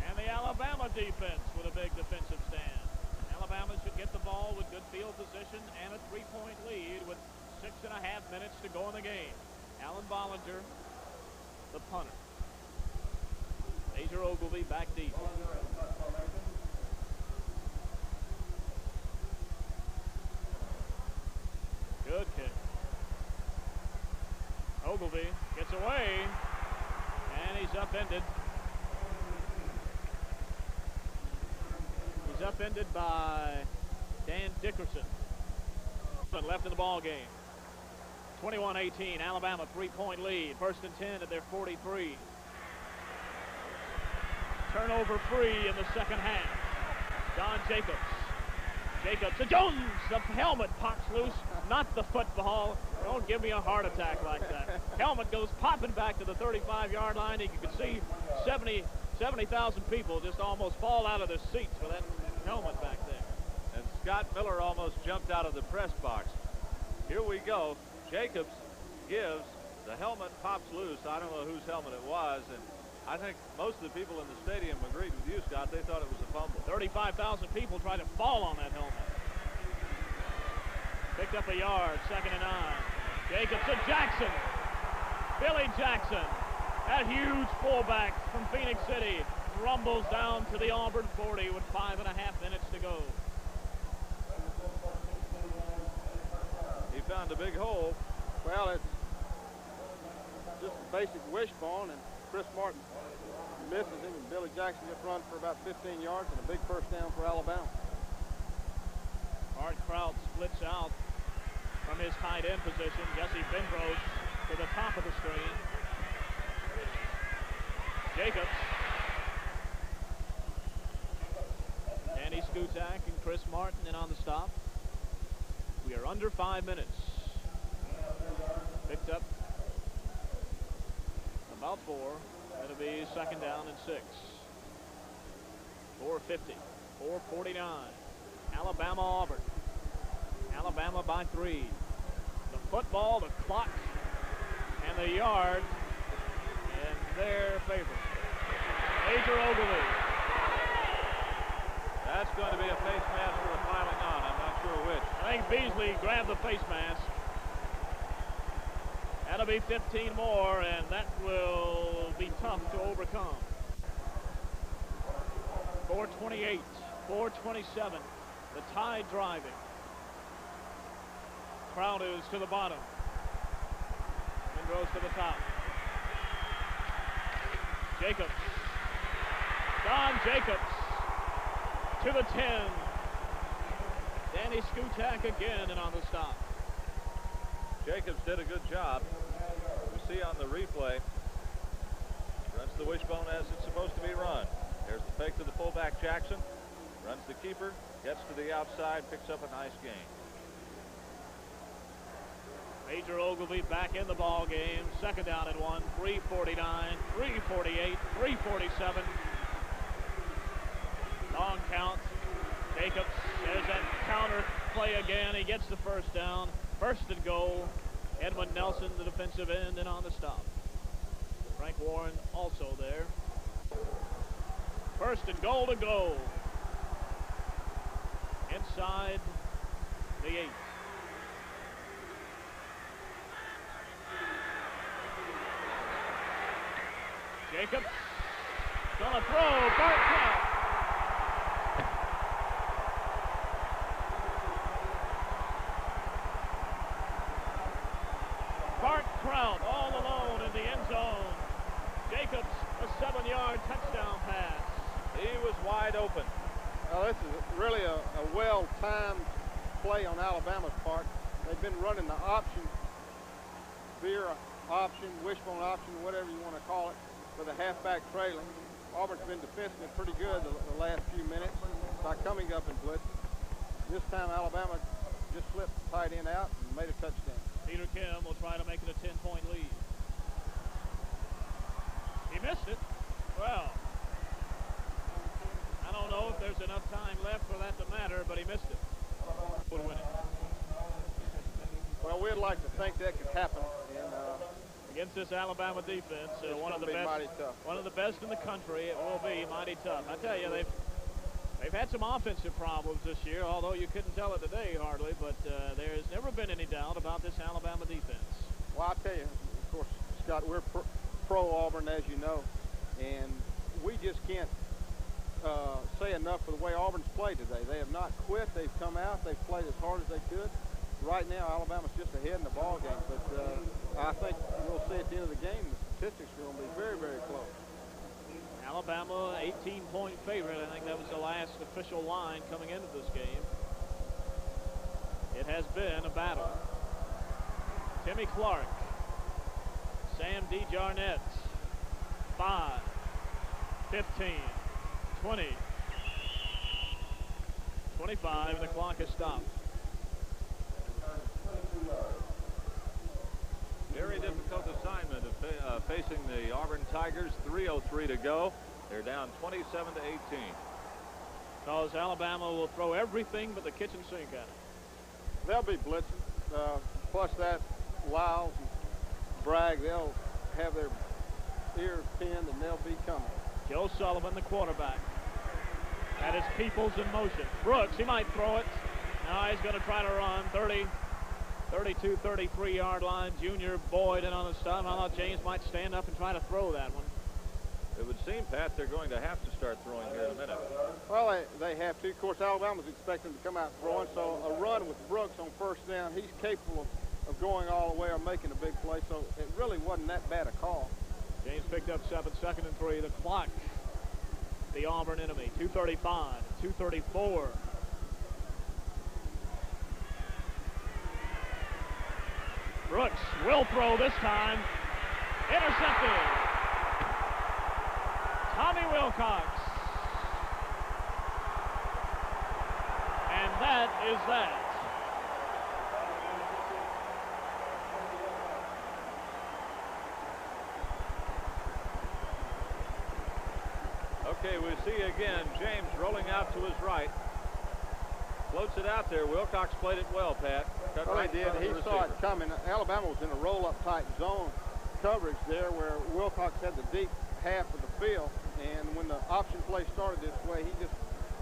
[SPEAKER 1] And the Alabama defense with a big defensive stand. Alabama should get the ball with good field position and a 3-point lead with 6.5 minutes to go in the game. Alan Bollinger, the punter. Major Ogilvy back deep. Good kick. Ogilvy gets away, and he's upended. He's upended by Dan Dickerson. Left in the ball game. 21-18, Alabama 3-point lead. 1st and 10 at their 43. Turnover free in the second half. Don Jacobs. Jacobs to Jones. The helmet pops loose, not the football. Don't give me a heart attack like that. Helmet goes popping back to the 35-yard line. You can see 70,000 people just almost fall out of their seats with that helmet back there.
[SPEAKER 2] And Scott Miller almost jumped out of the press box. Here we go. Jacobs gives. The helmet pops loose. I don't know whose helmet it was, and I think most of the people in the stadium agreed with you, Scott. They thought it was a fumble.
[SPEAKER 1] 35,000 people tried to fall on that helmet. Picked up a yard, 2nd and 9. Jacobs to Jackson. Billy Jackson, that huge fullback from Phoenix City, rumbles down to the Auburn 40 with 5.5 minutes to go.
[SPEAKER 2] He found a big hole.
[SPEAKER 3] Well, it's just a basic wishbone, and Chris Martin misses him, and Billy Jackson gets run for about 15 yards and a big first down for Alabama.
[SPEAKER 1] Art Kraut splits out from his tight end position. Jesse Benbrook to the top of the screen. Jacobs. Danny Skutak and Chris Martin in on the stop. We are under 5 minutes. Picked up about 4. It'll be 2nd down and 6. 4:50. 4:49. Alabama, Auburn. Alabama by 3. The football, the clock, and the yard in their favor. Major Ogilvy.
[SPEAKER 2] That's going to be a face mask for the filing on. I'm not sure which.
[SPEAKER 1] I think Beasley grabbed the face mask. That'll be 15 more, and that will be tough to overcome. 4:28, 4:27. The Tide driving. Crowd is to the bottom. And goes to the top. Jacobs. Don Jacobs to the 10. Danny Skutak again and on the stop.
[SPEAKER 2] Jacobs did a good job. We see on the replay, runs the wishbone as it's supposed to be run. There's the fake to the fullback Jackson. Runs the keeper, gets to the outside, picks up a nice gain.
[SPEAKER 1] Major Ogilvy back in the ball game. Second down and 1. 3:49, 3:48, 3:47. Long count. Jacobs, there's that counter play again. He gets the first down. First and goal. Edmund Nelson, the defensive end, and on the stop. Frank Warren also there. First and goal to go. Inside the 8. Jacobs gonna throw. Bart Kraut. Bart Kraut all alone in the end zone. Jacobs, a 7-yard touchdown pass.
[SPEAKER 2] He was wide open.
[SPEAKER 3] This is really a well-timed play on Alabama's part. They've been running the option, veer option, wishbone option, whatever you want to call it, with a halfback trailing. Auburn's been defensively pretty good the last few minutes by coming up and blitz. This time Alabama just slipped the tight end out and made a touchdown.
[SPEAKER 1] Peter Kim will try to make it a 10-point lead. He missed it. Well, I don't know if there's enough time left for that to matter, but he missed it. Would win it.
[SPEAKER 3] Well, we'd like to think that could happen. And,
[SPEAKER 1] against this Alabama defense, one of the best in the country. It will be mighty tough. I tell you, they've had some offensive problems this year, although you couldn't tell it today hardly. But there's never been any doubt about this Alabama defense.
[SPEAKER 3] Well, I tell you, of course, Scott, we're pro Auburn, as you know, and we just can't say enough for the way Auburn's played today. They have not quit. They've come out. They've played as hard as they could. Right now, Alabama's just ahead in the ball game, but I think we'll see at the end of the game the statistics are going to be very, very close.
[SPEAKER 1] Alabama, 18-point favorite. I think that was the last official line coming into this game. It has been a battle. Timmy Clark, Sam DeJarnette, 5, 15, 20, 25, and the clock has stopped.
[SPEAKER 2] Very difficult assignment of facing the Auburn Tigers. 3:03 to go. They're down 27 to 18.
[SPEAKER 1] Because Alabama will throw everything but the kitchen sink at it.
[SPEAKER 3] They'll be blitzing. Plus that, Lyles and Bragg, they'll have their ears pinned and they'll be coming.
[SPEAKER 1] Joe Sullivan, the quarterback. That is Peoples in motion. Brooks, he might throw it. Now he's going to try to run. 32, 33-yard line. Junior Boyd in on the stop. I thought James might stand up and try to throw that one.
[SPEAKER 2] It would seem, Pat, they're going to have to start throwing here in a minute.
[SPEAKER 3] Well, they have to. Of course, Alabama's expecting to come out throwing, so a run with Brooks on first down, he's capable of going all the way or making a big play, so it really wasn't that bad a call.
[SPEAKER 1] James picked up 7, 2nd and 3. The clock, the Auburn enemy, 2:35, 2:34. Brooks will throw this time. Intercepted. Tommy Wilcox. And that is that.
[SPEAKER 2] Okay, we see again James rolling out to his right. Floats it out there. Wilcox played it well, Pat. Cut
[SPEAKER 3] Well,
[SPEAKER 2] right
[SPEAKER 3] he did.
[SPEAKER 2] in front of
[SPEAKER 3] He
[SPEAKER 2] the
[SPEAKER 3] saw it
[SPEAKER 2] receiver.
[SPEAKER 3] coming. Alabama was in a roll-up type zone coverage there where Wilcox had the deep half of the field. And when the option play started this way, he just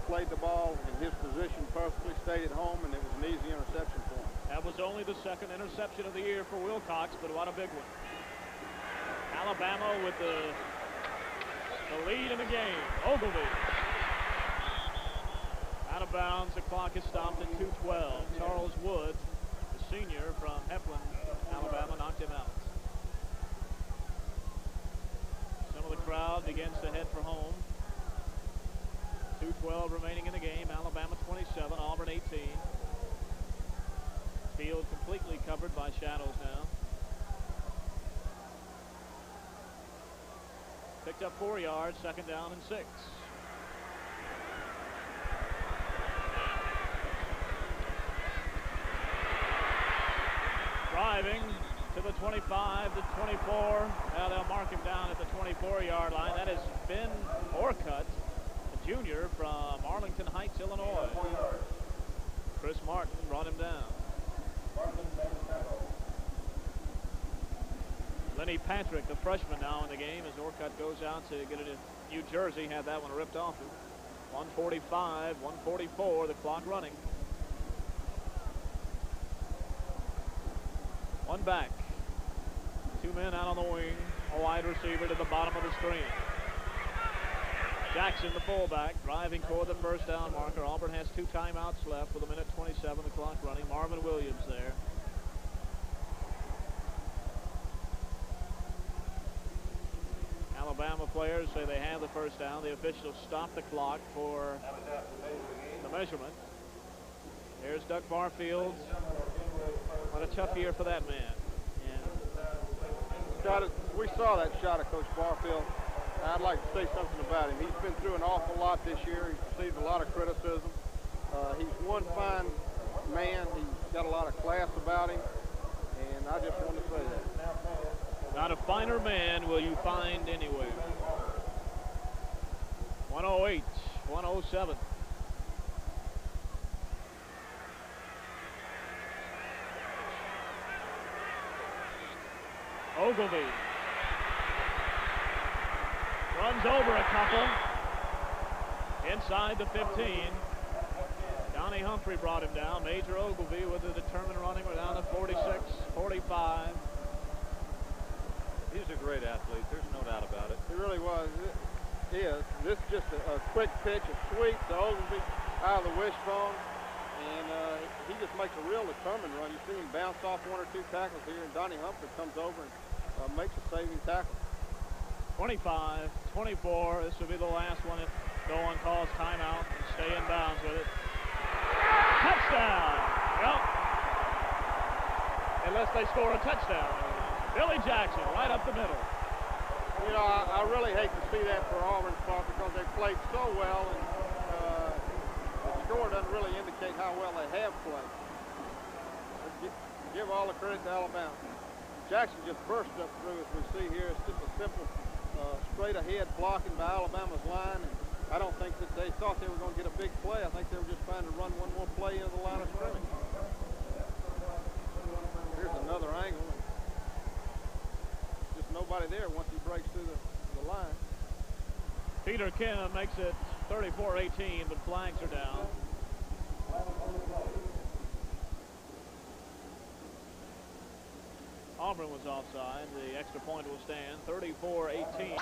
[SPEAKER 3] played the ball in his position perfectly, stayed at home, and it was an easy interception for him.
[SPEAKER 1] That was only the 2nd interception of the year for Wilcox, but what a big one. Alabama with the lead in the game. Ogilvy. Out of bounds. The clock is stopped at 2:12. Charles Wood, the senior from Heflin, Alabama, knocked him out. Some of the crowd begins to head for home. 2:12 remaining in the game. Alabama 27, Auburn 18. Field completely covered by shadows now. Picked up 4 yards, 2nd down and 6. Driving to the 25, the 24. Now they'll mark him down at the 24-yard line. That is Ben Orcutt, a junior from Arlington Heights, Illinois. Chris Martin brought him down. Lenny Patrick, the freshman, now in the game as Orcutt goes out to get it in New Jersey. Had that one ripped off him. 1:45, 1:44, the clock running. One back. Two men out on the wing. A wide receiver to the bottom of the screen. Jackson, the fullback, driving toward the first down marker. Auburn has 2 timeouts left with 1:27, the clock running. Marvin Williams there. Alabama players say they have the first down. The officials stop the clock for the measurement. Here's Doug Barfield. What a tough year for that man.
[SPEAKER 3] We saw that shot of Coach Barfield. I'd like to say something about him. He's been through an awful lot this year. He's received a lot of criticism. He's one fine man. He's got a lot of class about him, and I just want to say that.
[SPEAKER 1] Not a finer man will you find anywhere. 108, 107. Ogilvy runs over a couple inside the 15. Donnie Humphrey brought him down. Major Ogilvy with a determined running. We're down to 46, 45.
[SPEAKER 2] He's a great athlete. There's no doubt about it.
[SPEAKER 3] He really was. It is. This is just a quick pitch, a sweep to Ogilvy out of the wishbone. And he just makes a real determined run. You see him bounce off 1 or 2 tackles here, and Donnie Humphrey comes over and makes a saving tackle.
[SPEAKER 1] 25, 24. This will be the last one. If no one calls timeout and stay in bounds with it. Touchdown! Well, unless they score a touchdown. Billy Jackson right up the middle.
[SPEAKER 3] You know, I really hate to see that for Auburn's part because they played so well, and the score doesn't really indicate how well they have played. Give all the credit to Alabama. Jackson just burst up through, as we see here. It's just a simple straight ahead blocking by Alabama's line. And I don't think that they thought they were going to get a big play. I think they were just trying to run one more play into the line of scrimmage. Here's another angle. Just nobody there once he breaks through the line.
[SPEAKER 1] Peter Kim makes it 34-18, but flags are down. Auburn was offside. The extra point will stand. 34-18.